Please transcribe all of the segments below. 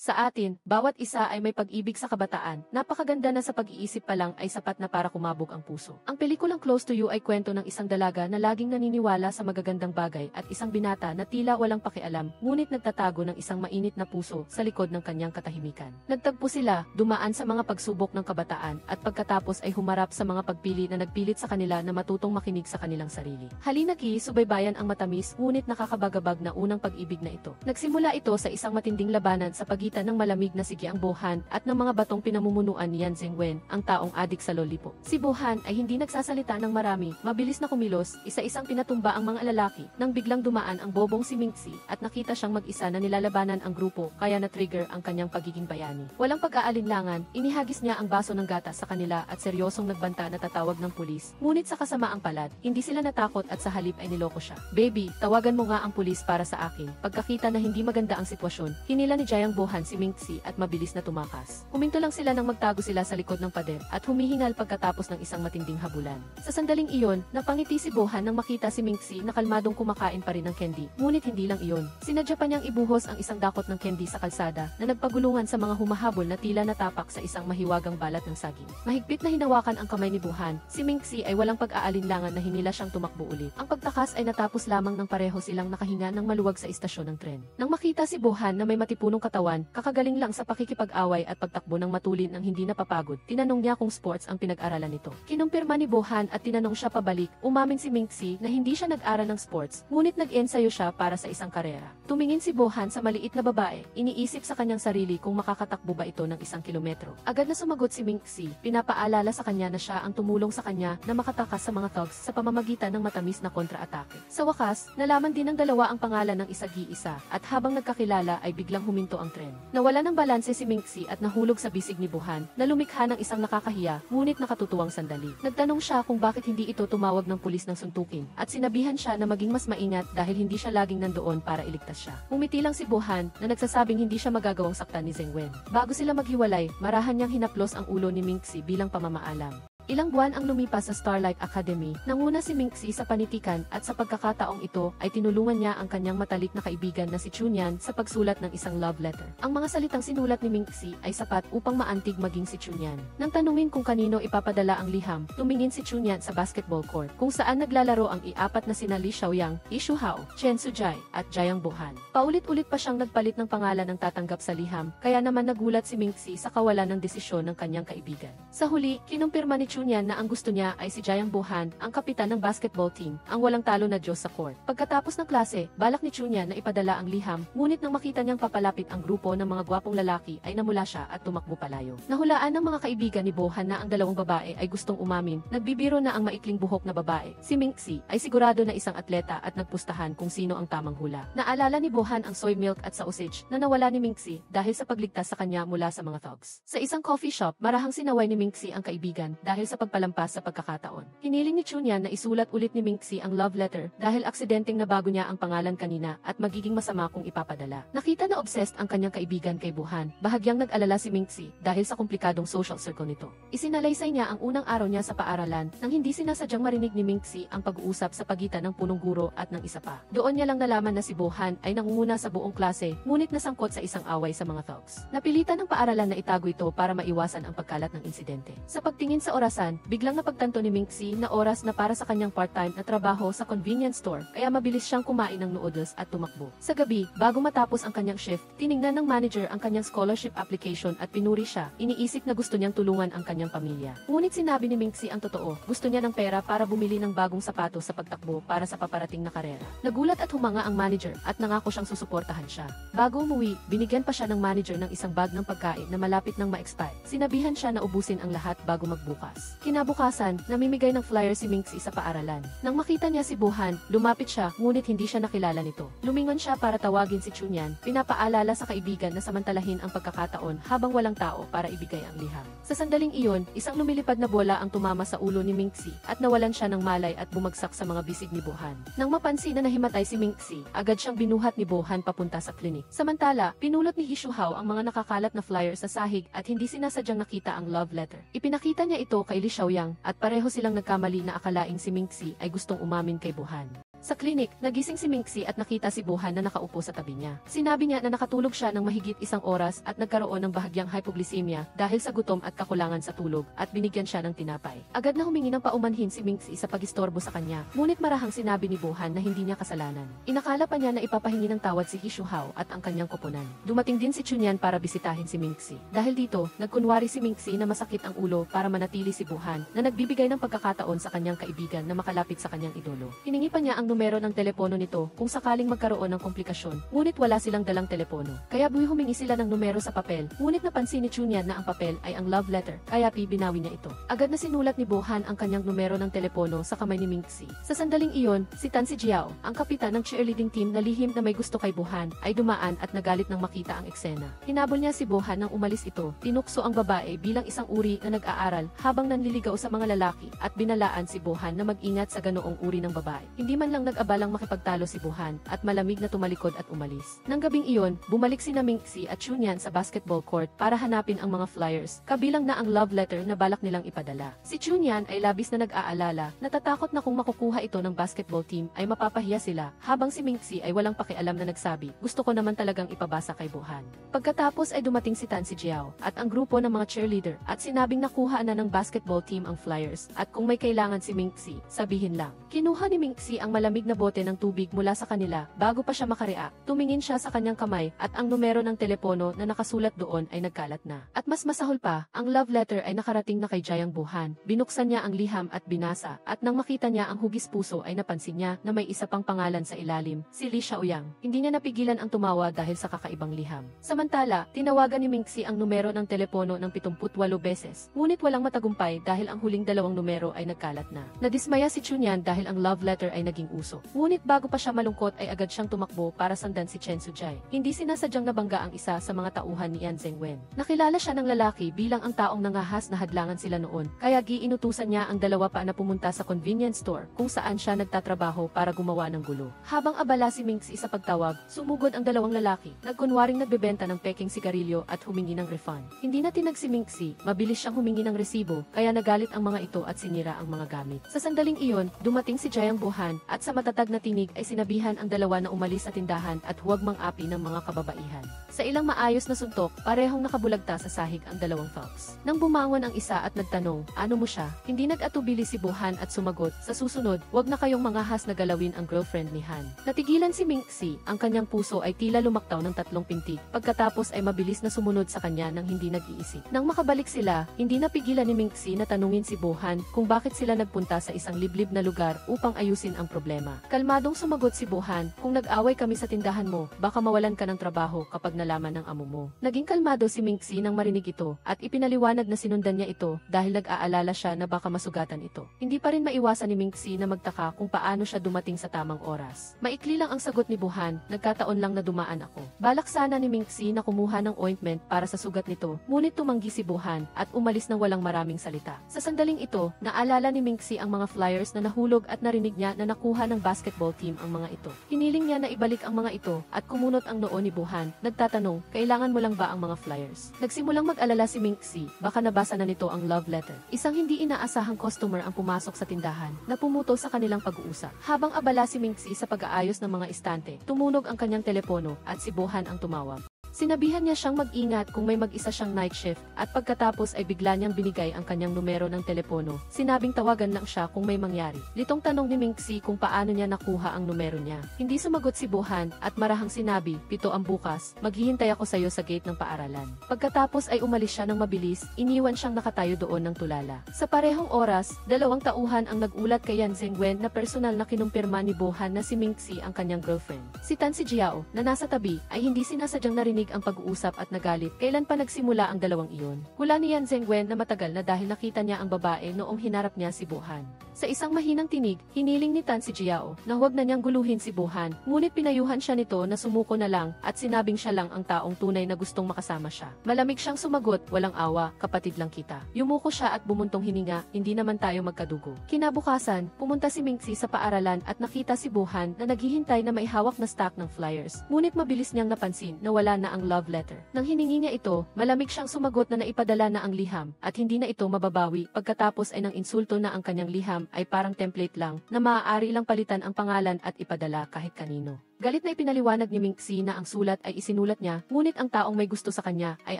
Sa atin, bawat isa ay may pag-ibig sa kabataan. Napakaganda na sa pag-iisip pa lang ay sapat na para kumabog ang puso. Ang pelikulang Close to You ay kwento ng isang dalaga na laging naniniwala sa magagandang bagay at isang binata na tila walang pakialam, ngunit nagtatago ng isang mainit na puso sa likod ng kanyang katahimikan. Nagtagpo sila, dumaan sa mga pagsubok ng kabataan, at pagkatapos ay humarap sa mga pagpili na nagpilit sa kanila na matutong makinig sa kanilang sarili. Halina Ki, subaybayan ang matamis ngunit nakakabagabag na unang pag-ibig na ito. Nagsimula ito sa isang matinding labanan sa pagitan ng malamig na si Giang Bohan at ng mga batong pinamumunuan ni Yan Zhengwen, ang taong adik sa lollipop. Si Bohan ay hindi nagsasalita ng marami, mabilis na kumilos, isa-isang pinatumba ang mga lalaki, nang biglang dumaan ang bobong si Mingxi at nakita siyang mag-isa na nilalabanan ang grupo, kaya na-trigger ang kanyang pagiging bayani. Walang pag-aalinlangan, inihagis niya ang baso ng gatas sa kanila at seryosong nagbanta na tatawag ng pulis, ngunit sa kasamaang palad, hindi sila natakot at sa halip ay niloko siya. "Baby, tawagan mo nga ang pulis para sa akin." Pagkakita na hindi maganda ang sitwasyon, hinila ni Jiang Bohan si Mingxi at mabilis na tumakas. Huminto lang sila nang magtago sila sa likod ng pader at humihingal pagkatapos ng isang matinding habulan. Sa sandaling iyon, napangiti si Bohan nang makita si Mingxi na kalmadong kumakain pa rin ng candy. Ngunit hindi lang iyon. Sinadya pa niyang ibuhos ang isang dakot ng candy sa kalsada na nagpagulungan sa mga humahabol na tila natapak sa isang mahiwagang balat ng saging. Mahigpit na hinawakan ang kamay ni Bohan. Si Mingxi ay walang pag-aalinlangan na hinila siyang tumakbo ulit. Ang pagtakas ay natapos lamang ng pareho silang nakahinga ng maluwag sa istasyon ng tren. Nang makita si Bohan na may matipunong katawan, kakagaling lang sa pakikipag-away at pagtakbo ng matulin ng hindi napapagod, tinanong niya kung sports ang pinag-aralan nito. Kinumpirma ni Bohan at tinanong siya pabalik. Umamin si Mingxi na hindi siya nag-aral ng sports, ngunit nag-ensayo siya para sa isang karera. Tumingin si Bohan sa maliit na babae, iniisip sa kanyang sarili kung makakatakbo ba ito ng 1 kilometro. Agad na sumagot si Mingxi, pinapaalala sa kanya na siya ang tumulong sa kanya na makatakas sa mga thugs sa pamamagitan ng matamis na kontra-atake. Sa wakas, nalaman din ng dalawa ang pangalan ng isa't-isa, at habang nagkakilala ay biglang huminto ang tren. Nawala ng balanse si Mingxi at nahulog sa bisig ni Bohan, na lumikha ng isang nakakahiya, ngunit nakatutuwang sandali. Nagtanong siya kung bakit hindi ito tumawag ng pulis ng suntukin, at sinabihan siya na maging mas maingat dahil hindi siya laging nandoon para iligtas siya. Umiti lang si Bohan na nagsasabing hindi siya magagawang saktan ni Zhengwen. Bago sila maghiwalay, marahan niyang hinaplos ang ulo ni Mingxi bilang pamamaalam. Ilang buwan ang lumipas sa Starlight Academy. Nanguna si Mingxi sa panitikan at sa pagkakataong ito ay tinulungan niya ang kanyang matalik na kaibigan na si Chunyan sa pagsulat ng isang love letter. Ang mga salitang sinulat ni Mingxi ay sapat upang maantig maging si Chunyan. Nang tanungin kung kanino ipapadala ang liham, tumingin si Chunyan sa basketball court kung saan naglalaro ang i-4 na sina Li Xiaoyang, Yi Shuhao, Chen Sujai, at Jiang Bohan. Paulit-ulit pa siyang nagpalit ng pangalan ng tatanggap sa liham, kaya naman nagulat si Mingxi sa kawalan ng desisyon ng kanyang kaibigan. Sa huli, kinumpirma ni Chunyan na ang gusto niya ay si Jiang Bohan, ang kapitan ng basketball team, ang walang talo na Diyos sa court. Pagkatapos ng klase, balak ni Chunyan na ipadala ang liham, ngunit nang makita niyang papalapit ang grupo ng mga gwapong lalaki ay namula siya at tumakbo palayo. Nahulaan ng mga kaibigan ni Bohan na ang dalawang babae ay gustong umamin, nagbibiro na ang maikling buhok na babae. Si Mingxi ay sigurado na isang atleta at nagpustahan kung sino ang tamang hula. Naalala ni Bohan ang soy milk at sausage na nawala ni Mingxi dahil sa pagligtas sa kanya mula sa mga thugs. Sa isang coffee shop, marahang sinaway ni Mingxi ang kaibigan dahil sa pagpalampas sa pagkakataon. Hiniling ni Chunyan na isulat ulit ni Mingxi ang love letter dahil aksidenteng nabago niya ang pangalan kanina at magiging masama kung ipapadala. Nakita na obsessed ang kanyang kaibigan kay Bohan. Bahagyang nag-alala si Mingxi dahil sa komplikadong social circle nito. Isinalaysay niya ang unang araw niya sa paaralan nang hindi sinasadyang marinig ni Mingxi ang pag-uusap sa pagitan ng punong guro at ng isa pa. Doon niya lang nalaman na si Bohan ay nangunguna sa buong klase, ngunit nasangkot sa isang away sa mga thugs. Napilitan ng paaralan na itago ito para maiwasan ang pagkalat ng insidente. Sa pagtingin sa orasan, biglang napagtanto ni Mingxi na oras na para sa kanyang part-time na trabaho sa convenience store, kaya mabilis siyang kumain ng noodles at tumakbo. Sa gabi, bago matapos ang kanyang shift, tiningnan ng manager ang kanyang scholarship application at pinuri siya. Iniisip na gusto niyang tulungan ang kanyang pamilya. Ngunit sinabi ni Mingxi ang totoo, gusto niya ng pera para bumili ng bagong sapatos sa pagtakbo para sa paparating na karera. Nagulat at humanga ang manager at nangako siyang susuportahan siya. Bago umuwi, binigyan pa siya ng manager ng isang bag ng pagkain na malapit nang ma-expire. Sinabihan siya na ubusin ang lahat bago magbukas. Kinabukasan, namimigay ng flyer si Mingxi sa paaralan. Nang makita niya si Bohan, lumapit siya, ngunit hindi siya nakilala nito. Lumingon siya para tawagin si Chunyan, pinapaalala sa kaibigan na samantalahin ang pagkakataon habang walang tao para ibigay ang liham. Sa sandaling iyon, isang lumilipad na bola ang tumama sa ulo ni Mingxi at nawalan siya ng malay at bumagsak sa mga bisig ni Bohan. Nang mapansin na nahimatay si Mingxi, agad siyang binuhat ni Bohan papunta sa klinik. Samantala, pinulot ni Hishuhao ang mga nakakalat na flyer sa sahig at hindi sinasadyang nakita ang love letter. Ipinakita niya ito kay Li Xiaoyang at pareho silang nagkamali na akalaing si Mingxi ay gustong umamin kay Bohan. Sa klinik, nagising si Minxie at nakita si Buhan na nakaupo sa tabi niya. Sinabi niya na nakatulog siya ng mahigit 1 oras at nagkaroon ng bahagyang hypoglycemia dahil sa gutom at kakulangan sa tulog at binigyan siya ng tinapay. Agad na humingi ng paumanhin si Minxie sa pagistorbo sa kanya, ngunit marahang sinabi ni Buhan na hindi niya kasalanan. Inakala pa niya na ipapahingi ng tawad si Hishuhao at ang kanyang koponan. Dumating din si Chunyan para bisitahin si Minxie. Dahil dito, nagkunwari si Minxie na masakit ang ulo para manatili si Buhan na nagbibigay ng pagkakataon sa kanyang kaibigan na makalapit sa kanyang idolo. Hiningi pa niya ang numero ng telepono nito kung sakaling magkaroon ng komplikasyon, ngunit wala silang dalang telepono. Kaya humingi sila ng numero sa papel, ngunit napansin ni Chunyan na ang papel ay ang love letter, kaya binawi niya ito. Agad na sinulat ni Buhan ang kanyang numero ng telepono sa kamay ni Minxie. Sa sandaling iyon, si Tan Si Jiao, ang kapitan ng cheerleading team na lihim na may gusto kay Buhan, ay dumaan at nagalit nang makita ang eksena. Hinabol niya si Buhan nang umalis ito, tinukso ang babae bilang isang uri na nag-aaral habang nanliligaw sa mga lalaki at binalaan si Buhan na mag-ingat sa ganoong uri ng babae. Hindi man lang nag-abalang makipagtalo si Buhan at malamig na tumalikod at umalis. Nang gabing iyon, bumalik sina Minxie at Chunyan sa basketball court para hanapin ang mga flyers, kabilang na ang love letter na balak nilang ipadala. Si Chunyan ay labis na nag-aalala, natatakot na kung makukuha ito ng basketball team ay mapapahiya sila, habang si Minxie ay walang pakialam na nagsabi, gusto ko naman talagang ipabasa kay Buhan. Pagkatapos ay dumating si Tan Si Jiao at ang grupo ng mga cheerleader at sinabing nakuha na ng basketball team ang flyers at kung may kailangan si Minxie, sabihin lang. Kinuha ni Minxie ang malamig na bote ng tubig mula sa kanila bago pa siya makareact. Tumingin siya sa kanyang kamay at ang numero ng telepono na nakasulat doon ay nagkalat na. At mas masahol pa, ang love letter ay nakarating na kay Jayang Buhan. Binuksan niya ang liham at binasa at nang makita niya ang hugis puso ay napansin niya na may isa pang pangalan sa ilalim, si Li Xiaoyang. Hindi niya napigilan ang tumawa dahil sa kakaibang liham. Samantala, tinawagan ni Minxie ang numero ng telepono ng 78 beses, ngunit walang matagumpay dahil ang huling 2 numero ay nagkalat na. Nadismaya si Chunyan dahil ang love letter ay naging uso. Ngunit bago pa siya malungkot ay agad siyang tumakbo para sundan si Chen Sujai. Hindi sinasadyang nabangga ang isa sa mga tauhan ni Yan Zhengwen. Nakilala siya ng lalaki bilang ang taong nangahas na hadlangan sila noon, kaya giinutusan niya ang dalawa pa na pumunta sa convenience store kung saan siya nagtatrabaho para gumawa ng gulo. Habang abala si Minxie sa pagtawag, sumugod ang dalawang lalaki, nagkunwaring nagbebenta ng peking sigarilyo at humingi ng refund. Hindi na tinag si Minxie, mabilis siyang humingi ng resibo, kaya nagalit ang mga ito at sinira ang mga gamit. Sa sandaling iyon, dumating si Jayang Buhan at sa matatag na tinig ay sinabihan ang dalawa na umalis sa tindahan at huwag mang-api ng mga kababaihan. Sa ilang maayos na suntok, parehong nakabulagta sa sahig ang dalawang thugs. Nang bumangon ang isa at nagtanong, ano mo siya? Hindi nag-atubili si Buhan at sumagot, sa susunod, huwag na kayong mangahas na galawin ang girlfriend ni Han. Natigilan si Minxie, ang kanyang puso ay tila lumaktaw ng 3 pintig, pagkatapos ay mabilis na sumunod sa kanya nang hindi nag-iisip. Nang makabalik sila, hindi napigilan ni Minxie na tanungin si Buhan kung bakit sila nagpunta sa isang liblib na lugar upang ayusin ang problema. Kalmadong sumagot si Buhan, kung nag-away kami sa tindahan mo, baka mawalan ka ng trabaho kapag nalaman ng amo mo. Naging kalmado si Minxie nang marinig ito at ipinaliwanag na sinundan niya ito dahil nag-aalala siya na baka masugatan ito. Hindi pa rin maiwasan ni Minxie na magtaka kung paano siya dumating sa tamang oras. Maikli lang ang sagot ni Buhan, nagkataon lang na dumaan ako. Balak sana ni Minxie na kumuha ng ointment para sa sugat nito, ngunit tumanggi si Buhan at umalis ng walang maraming salita. Sa sandaling ito, naalala ni Minxie ang mga flyers na nahulog at narinig niya na nakuha ng basketball team ang mga ito. Hiniling niya na ibalik ang mga ito at kumunot ang noo ni Buhan, nagtatanong, kailangan mo lang ba ang mga flyers? Nagsimulang mag-alala si Minxie, baka nabasa na nito ang love letter. Isang hindi inaasahang customer ang pumasok sa tindahan, na pumutol sa kanilang pag-uusap. Habang abala si Minxie sa pag-aayos ng mga istante, tumunog ang kanyang telepono at si Buhan ang tumawag. Sinabihan niya siyang mag-ingat kung may mag-isa siyang night shift at pagkatapos ay bigla niyang binigay ang kanyang numero ng telepono. Sinabing tawagan lang siya kung may mangyari. Litong tanong ni Minxie kung paano niya nakuha ang numero niya. Hindi sumagot si Buhan at marahang sinabi, 7 ang bukas, maghihintay ako sa iyo sa gate ng paaralan. Pagkatapos ay umalis siya ng mabilis, iniwan siyang nakatayo doon ng tulala. Sa parehong oras, 2 tauhan ang nag-ulat kay Yan Zhengwen na personal na kinumpirma ni Buhan na si Minxie ang kanyang girlfriend. Si Tan Si Jiao, na nasa tabi, ay hindi sinasadyang narinig ang pag-uusap at nagalit kailan pa nagsimula ang dalawang iyon. Hula ni Yan Zhengwen na matagal na dahil nakita niya ang babae noong hinarap niya si Buhan. Sa isang mahinang tinig, hiniling ni Tan Si Jiao na huwag na niyang guluhin si Buhan, ngunit pinayuhan siya nito na sumuko na lang at sinabing siya lang ang taong tunay na gustong makasama siya. Malamig siyang sumagot, walang awa, kapatid lang kita. Yumuko siya at bumuntong hininga, hindi naman tayo magkadugo. Kinabukasan, pumunta si Minxie sa paaralan at nakita si Buhan na naghihintay na may hawak na stack ng flyers, ngunit mabilis niyang napansin na wala na ang love letter. Nang hiningi niya ito, malamig siyang sumagot na naipadala na ang liham at hindi na ito mababawi. Pagkatapos ay nang insulto na ang kanyang liham ay parang template lang na maaari lang palitan ang pangalan at ipadala kahit kanino. Galit na ipinaliwanag ni Minxie na ang sulat ay isinulat niya, ngunit ang taong may gusto sa kanya ay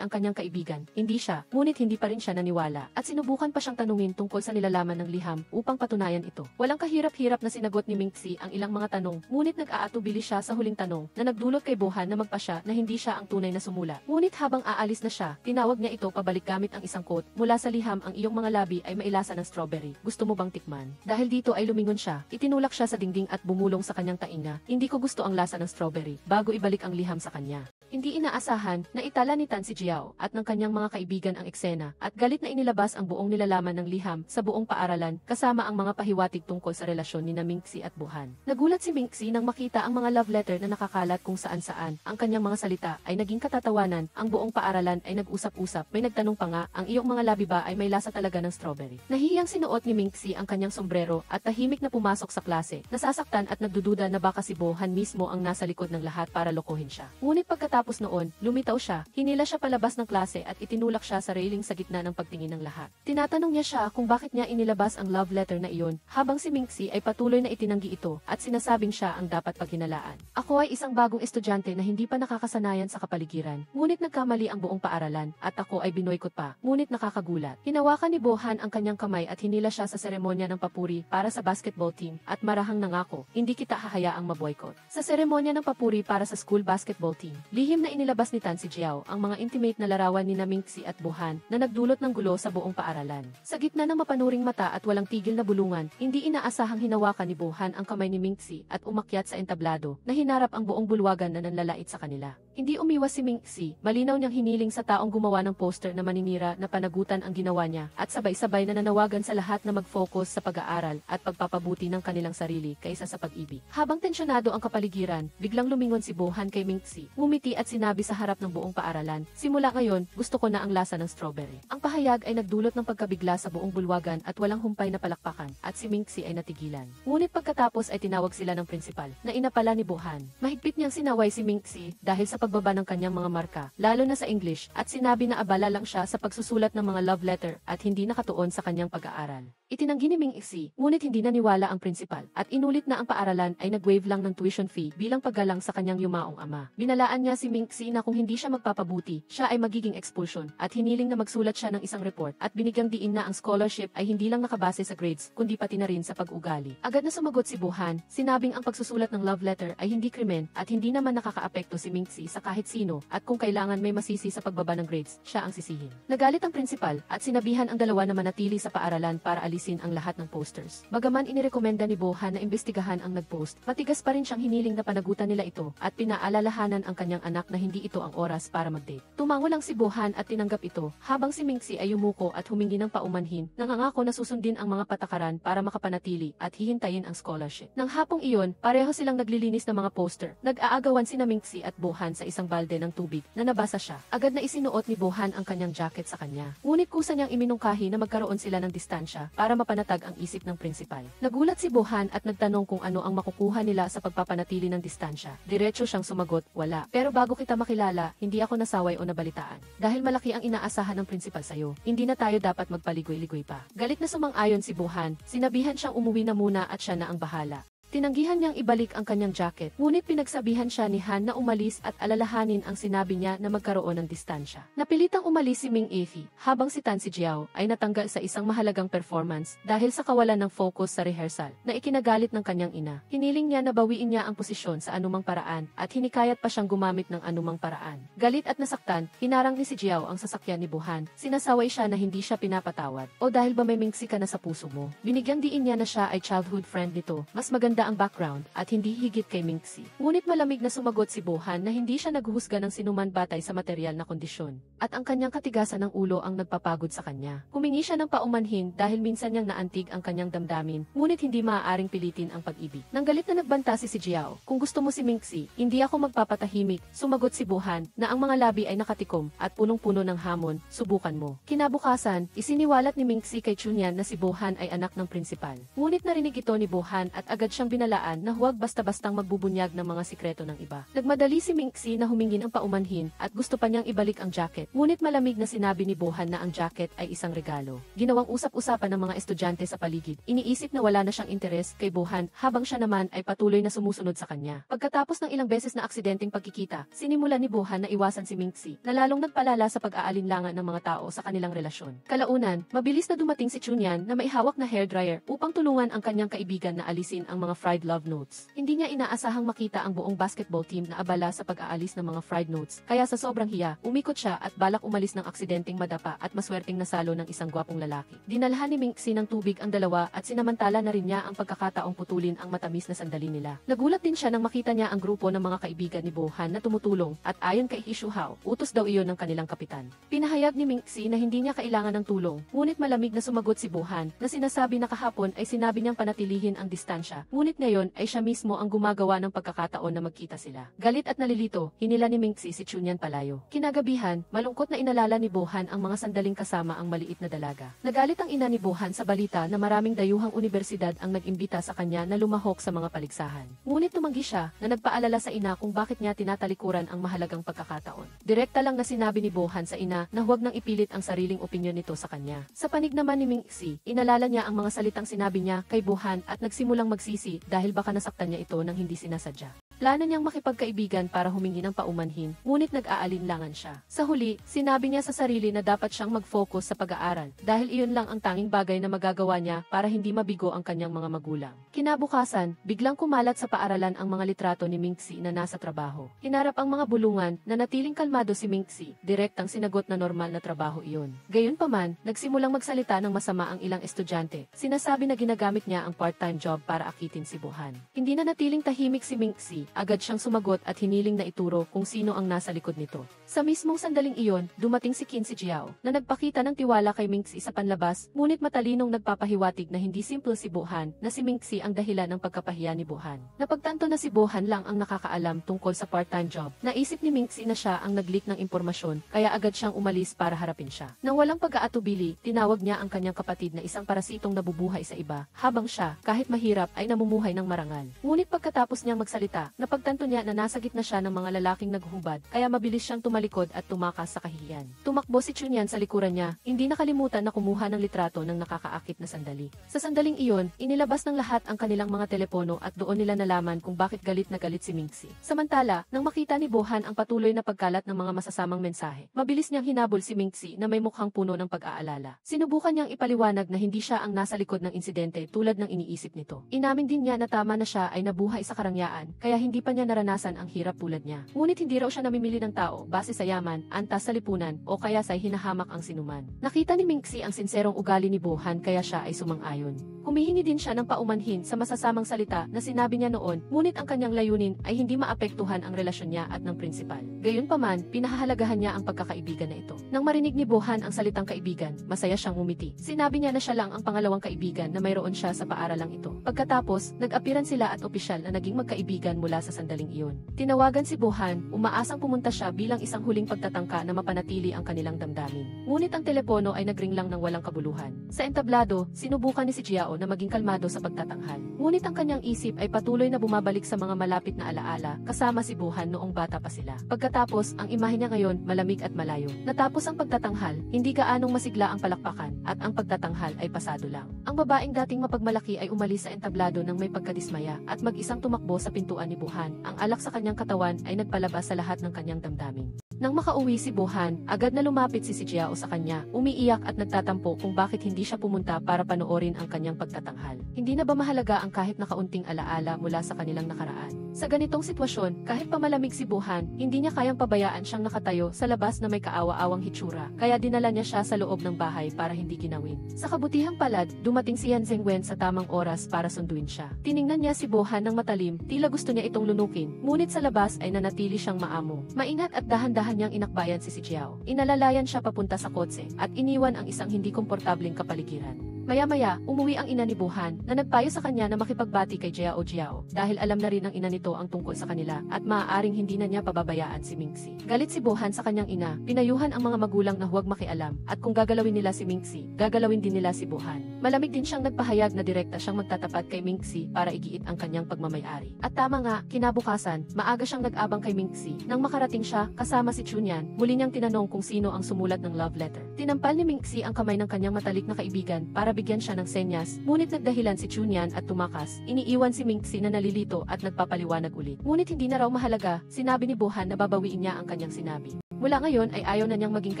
ang kanyang kaibigan, hindi siya, ngunit hindi pa rin siya naniwala, at sinubukan pa siyang tanungin tungkol sa nilalaman ng liham upang patunayan ito. Walang kahirap-hirap na sinagot ni Minxie ang ilang mga tanong, ngunit nag-aatubili siya sa huling tanong na nagdulot kay Bohan na magpasya na hindi siya ang tunay na sumulat. Ngunit habang aalis na siya, tinawag niya ito pabalik gamit ang isang quote, mula sa liham ang iyong mga labi ay mailasa ng strawberry. Gusto mo bang tikman? Dahil dito ay lumingon siya, itinulak siya sa dingding at bumulong sa kanyang tainga. Hindi ko gusto ang lasa ng strawberry, bago ibalik ang liham sa kanya. Hindi inaasahan na itala ni Tan si Jiao at ng kanyang mga kaibigan ang eksena at galit na inilabas ang buong nilalaman ng liham sa buong paaralan kasama ang mga pahiwatig tungkol sa relasyon ni Minxie at Bohan. Nagulat si Minxie nang makita ang mga love letter na nakakalat kung saan-saan. Ang kanyang mga salita ay naging katatawanan, ang buong paaralan ay nag-usap-usap, may nagtanong pa nga, ang iyong mga labi ba ay may lasa talaga ng strawberry. Nahihiyang sinuot ni Minxie ang kanyang sombrero at tahimik na pumasok sa klase, nasasaktan at nagdududa na baka si Bohan mismo ang nasa likod ng lahat para lokohin siya. Ngunit pagkatapos noon, lumitaw siya, hinila siya palabas ng klase at itinulak siya sa railing sa gitna ng pagtingin ng lahat. Tinatanong niya siya kung bakit niya inilabas ang love letter na iyon, habang si Minxie ay patuloy na itinanggi ito at sinasabing siya ang dapat paghinalaan. Ako ay isang bagong estudyante na hindi pa nakakasanayan sa kapaligiran, ngunit nagkamali ang buong paaralan at ako ay binoykot pa, ngunit nakakagulat. Hinawakan ni Bohan ang kanyang kamay at hinila siya sa seremonya ng papuri para sa basketball team at marahang nangako, hindi kita hahayaang maboykot. Sa seremonya ng papuri para sa school basketball team, lihim na inilabas ni Tan si Jiao ang mga intimate na larawan ni Minxie at Bohan na nagdulot ng gulo sa buong paaralan. Sa gitna ng mapanuring mata at walang tigil na bulungan, hindi inaasahang hinawakan ni Bohan ang kamay ni Minxie at umakyat sa entablado na hinarap ang buong bulwagan na nanlalait sa kanila. Hindi umiwas si Minxie, malinaw niyang hiniling sa taong gumawa ng poster na maninira na panagutan ang ginawa niya at sabay-sabay na nanawagan sa lahat na mag-focus sa pag-aaral at pagpapabuti ng kanilang sarili kaysa sa pag-ibig. Habang tensyonado ang kapaligiran, biglang lumingon si Bohan kay Minxie, ngumiti at sinabi sa harap ng buong paaralan, simula ngayon, gusto ko na ang lasa ng strawberry. Ang pahayag ay nagdulot ng pagkabigla sa buong bulwagan at walang humpay na palakpakan at si Minxie ay natigilan. Ngunit pagkatapos ay tinawag sila ng prinsipal na inapala ni Bohan. Mahigpit niyang sinaway si Minxie dahil sa pagbaba ng kanyang mga marka, lalo na sa English, at sinabi na abala lang siya sa pagsusulat ng mga love letter at hindi nakatuon sa kanyang pag-aaral. Itinanggi ni Minxie, ngunit hindi naniwala ang prinsipal, at inulit na ang paaralan ay nag-waive lang ng tuition fee bilang paggalang sa kanyang yumaong ama. Binalaan niya si Minxie na kung hindi siya magpapabuti, siya ay magiging expulsion, at hiniling na magsulat siya ng isang report, at binigyang diin na ang scholarship ay hindi lang nakabase sa grades, kundi pati na rin sa pag-ugali. Agad na sumagot si Bohan, sinabing ang pagsusulat ng love letter ay hindi krimen, at hindi naman nakakaapekto si Minxie sa kahit sino, at kung kailangan may masisi sa pagbaba ng grades, siya ang sisihin. Nagalit ang prinsipal, at sinabihan ang dalawa na manatili sa paaralan para alisin ang lahat ng posters. Bagaman inirekomenda ni Bohan na imbestigahan ang nag-post, matigas pa rin siyang hiniling na panagutan nila ito, at pinaalalahanan ang kanyang anak na hindi ito ang oras para mag-date. Tumango lang si Bohan at tinanggap ito, habang si Minxie ay yumuko at humingi ng paumanhin, nangangako na susundin ang mga patakaran para makapanatili at hihintayin ang scholarship. Nang hapong iyon, pareho silang naglilinis ng mga poster. Nag-aagawan sina Minxie at Bohan sa isang balde ng tubig na nabasa siya. Agad na isinuot ni Bohan ang kanyang jacket sa kanya. Ngunit kusa niyang iminungkahi na magkaroon sila ng distansya para mapanatag ang isip ng prinsipal. Nagulat si Bohan at nagtanong kung ano ang makukuha nila sa pagpapanatili ng distansya. Diretso siyang sumagot, wala. Pero bago kita makilala, hindi ako nasaway o nabalitaan. Dahil malaki ang inaasahan ng prinsipal sa'yo, hindi na tayo dapat magpaligoy-ligoy pa. Galit na sumang-ayon si Bohan, sinabihan siyang umuwi na muna at siya na ang bahala. Tinanggihan niyang ibalik ang kanyang jacket, ngunit pinagsabihan siya ni Han na umalis at alalahanin ang sinabi niya na magkaroon ng distansya. Napilitang umalis si Ming Efi, habang si Tan si Jiao ay natanggal sa isang mahalagang performance dahil sa kawalan ng focus sa rehearsal, na ikinagalit ng kanyang ina. Hiniling niya na bawiin niya ang posisyon sa anumang paraan at hinikayat pa siyang gumamit ng anumang paraan. Galit at nasaktan, hinarang ni si Jiao ang sasakyan ni Bohan, sinasaway siya na hindi siya pinapatawad. O dahil ba may Minxie ka na sa puso mo? Binigyang diin niya na siya ay childhood friend nito, mas maganda ang background at hindi higit kay Minxie. Ngunit malamig na sumagot si Bohan na hindi siya naghuhusga ng sinuman batay sa material na kondisyon, at ang kanyang katigasan ng ulo ang nagpapagod sa kanya. Humingi siya ng paumanhin dahil minsan niyang naantig ang kanyang damdamin, ngunit hindi maaaring pilitin ang pag-ibig. Nang galit na nagbanta si Jiao, kung gusto mo si Minxie, hindi ako magpapatahimik, sumagot si Bohan na ang mga labi ay nakatikom at punong-puno ng hamon, subukan mo. Kinabukasan, isiniwalat ni Minxie kay Chunyan na si Bohan ay anak ng prinsipal. Ngunit narinig ito ni Bohan at agad siyang siyang binalaan na huwag basta-bastang magbubunyag ng mga sikreto ng iba. Nagmadali si Minxie na humingi ng paumanhin at gusto pa niyang ibalik ang jacket. Ngunit malamig na sinabi ni Bohan na ang jacket ay isang regalo. Ginawang usap-usapan ng mga estudyante sa paligid. Iniisip na wala na siyang interes kay Bohan habang siya naman ay patuloy na sumusunod sa kanya. Pagkatapos ng ilang beses na aksidenteng pagkikita, sinimulan ni Bohan na iwasan si Minxie na lalong nagpalala sa pag-aalinlangan ng mga tao sa kanilang relasyon. Kalaunan, mabilis na dumating si Chunyan na may hawak na hairdryer upang tulungan ang kanyang kaibigan na alisin ang mga fried love notes. Hindi niya inaasahang makita ang buong basketball team na abala sa pag-aalis ng mga fried notes, kaya sa sobrang hiya, umikot siya at balak umalis ng aksidenteng madapa at maswerteng nasalo ng isang gwapong lalaki. Dinalhan ni Minxie ng tubig ang dalawa at sinamantala na rin niya ang pagkakataong putulin ang matamis na sandali nila. Nagulat din siya nang makita niya ang grupo ng mga kaibigan ni Bohan na tumutulong at ayon kay Hishu Hao, utos daw iyon ng kanilang kapitan. Pinahayag ni Minxie na hindi niya kailangan ng tulong, ngunit malamig na sumagot si Bohan na sinasabi na kahapon ay sinabi niyang panatilihin ang distansya, ngunit ngayon ay siya mismo ang gumagawa ng pagkakataon na magkita sila. Galit at nalilito, hinila ni Minxie si Chunyan palayo. Kinagabihan, malungkot na inalala ni Bohan ang mga sandaling kasama ang maliit na dalaga. Nagalit ang ina ni Bohan sa balita na maraming dayuhang universidad ang nag-imbita sa kanya na lumahok sa mga paligsahan. Ngunit tumanggi siya na nagpaalala sa ina kung bakit niya tinatalikuran ang mahalagang pagkakataon. Direkta lang na sinabi ni Bohan sa ina na huwag nang ipilit ang sariling opinyon nito sa kanya. Sa panig naman ni Minxie, inalala niya ang mga salitang sinabi niya kay Bohan at nagsimulang magsisi dahil baka nasaktan niya ito nang hindi sinasadya. Plano niyang makipagkaibigan para humingi ng paumanhin, ngunit nag-aalinlangan siya. Sa huli, sinabi niya sa sarili na dapat siyang mag-focus sa pag-aaral dahil iyon lang ang tanging bagay na magagawa niya para hindi mabigo ang kanyang mga magulang. Kinabukasan, biglang kumalat sa paaralan ang mga litrato ni Minxie na nasa trabaho. Hinarap ang mga bulungan na natiling kalmado si Minxie, direktang sinagot na normal na trabaho iyon. Gayunpaman, nagsimulang magsalita ng masama ang ilang estudyante. Sinasabi na ginagamit niya ang part-time job para akitin si Bohan. Hindi na natiling tahimik si Minxie. Agad siyang sumagot at hiniling na ituro kung sino ang nasa likod nito. Sa mismong sandaling iyon, dumating si Qin Zijiao na nagpakita ng tiwala kay Minxie sa panlabas, ngunit matalinong nagpapahiwatig na hindi simple si Bohan, na si Minxie ang dahilan ng pagkapahiya ni Bohan. Napagtanto na si Bohan lang ang nakakaalam tungkol sa part-time job. Naisip ni Minxie na siya ang nag-leak ng impormasyon, kaya agad siyang umalis para harapin siya. Nang walang pag-aatubili, tinawag niya ang kanyang kapatid na isang parasitong nabubuhay sa iba, habang siya, kahit mahirap, ay namumuhay ng marangal. Ngunit pagkatapos niyang magsalita, napagtanto niya na nasa gitna siya ng mga lalaking naghubad, kaya mabilis siyang tumalikod at tumakas sa kahihiyan. Tumakbo si Chunyan sa likuran niya, hindi nakalimutan na kumuha ng litrato ng nakakaakit na sandali. Sa sandaling iyon, inilabas ng lahat ang kanilang mga telepono at doon nila nalaman kung bakit galit na galit si Minxie. Samantala, nang makita ni Bohan ang patuloy na pagkalat ng mga masasamang mensahe, mabilis niyang hinabol si Minxie na may mukhang puno ng pag-aalala. Sinubukan niyang ipaliwanag na hindi siya ang nasa likod ng insidente tulad ng iniisip nito. Inamin din niya na tama na siya ay nabuhay sa karangyaan, kaya hindi pa niya naranasan ang hirap tulad niya. Ngunit hindi raw siya namimili ng tao base sa yaman, antas sa lipunan, o kaya sa hinahamak ang sinuman. Nakita ni Minxie ang sinserong ugali ni Bohan kaya siya ay sumang-ayon. Humihingi din siya ng paumanhin sa masasamang salita na sinabi niya noon, ngunit ang kanyang layunin ay hindi maapektuhan ang relasyon niya at ng prinsipal. Gayunpaman, pinahahalagahan niya ang pagkakaibigan na ito. Nang marinig ni Bohan ang salitang kaibigan, masaya siyang umiti. Sinabi niya na siya lang ang pangalawang kaibigan na mayroon siya sa paaralang ito. Pagkatapos, nag-apiran sila at opisyal na naging magkaibigan mula sa sandaling iyon. Tinawagan si Bohan, umaasang pumunta siya bilang isang huling pagtatangka na mapanatili ang kanilang damdamin. Ngunit ang telepono ay nagring lang ng walang kabuluhan. Sa entablado, sinubukan ni si Jiao na maging kalmado sa pagtatanghal. Ngunit ang kanyang isip ay patuloy na bumabalik sa mga malapit na alaala kasama si Bohan noong bata pa sila. Pagkatapos, ang imahe niya ngayon malamig at malayo. Natapos ang pagtatanghal, hindi gaanong masigla ang palakpakan at ang pagtatanghal ay pasado lang. Ang babaeng dating mapagmalaki ay umalis sa entablado nang may pagkadismaya at mag-isang tumakbo sa pintuan ni Bohan. Ang alak sa kanyang katawan ay nagpalabas sa lahat ng kanyang damdamin. Nang makauwi si Bohan, agad na lumapit si Jiao sa kanya, umiiyak at nagtatampo kung bakit hindi siya pumunta para panoorin ang kanyang pagtatanghal. Hindi na ba mahalaga ang kahit na kaunting alaala mula sa kanilang nakaraan? Sa ganitong sitwasyon, kahit pamalamig si Bohan, hindi niya kayang pabayaan siyang nakatayo sa labas na may kaawa-awang hitsura, kaya dinala niya siya sa loob ng bahay para hindi ginawin. Sa kabutihang palad, dumating si Yan Zhengwen sa tamang oras para sunduin siya. Tiningnan niya si Bohan ng matalim, tila gusto niya itong lunukin, ngunit sa labas ay nanatili siyang maamo. Maingat at dahan-dahan niyang inakbayan si Jiao. Inalalayan siya papunta sa kotse at iniwan ang isang hindi komportableng kapaligiran. Maya-maya, umuwi ang ina ni Buhan na nagpayo sa kanya na makipagbati kay Jiao Jiao dahil alam na rin ng ina nito ang tungkol sa kanila at maaaring hindi na niya pababayaan si Mingxi. Galit si Buhan sa kanyang ina, pinayuhan ang mga magulang na huwag makialam at kung gagalawin nila si Mingxi, gagalawin din nila si Buhan. Malamig din siyang nagpahayag na direkta siyang magtatapat kay Mingxi para igiit ang kanyang pagmamayari. At tama nga, kinabukasan, maaga siyang nag-abang kay Mingxi. Nang makarating siya, kasama si Chunyan, muli niyang tinanong kung sino ang sumulat ng love letter. Tinampal ni Mingxi ang kamay ng kanyang matalik na kaibigan para bigyan siya ng senyas, ngunit nagdahilan si Chunyan at tumakas. Iniiwan si Mingxi na nalilito at nagpapaliwanag ulit. Ngunit hindi na raw mahalaga, sinabi ni Buhan na babawiin niya ang kanyang sinabi. Mula ngayon ay ayaw na niyang maging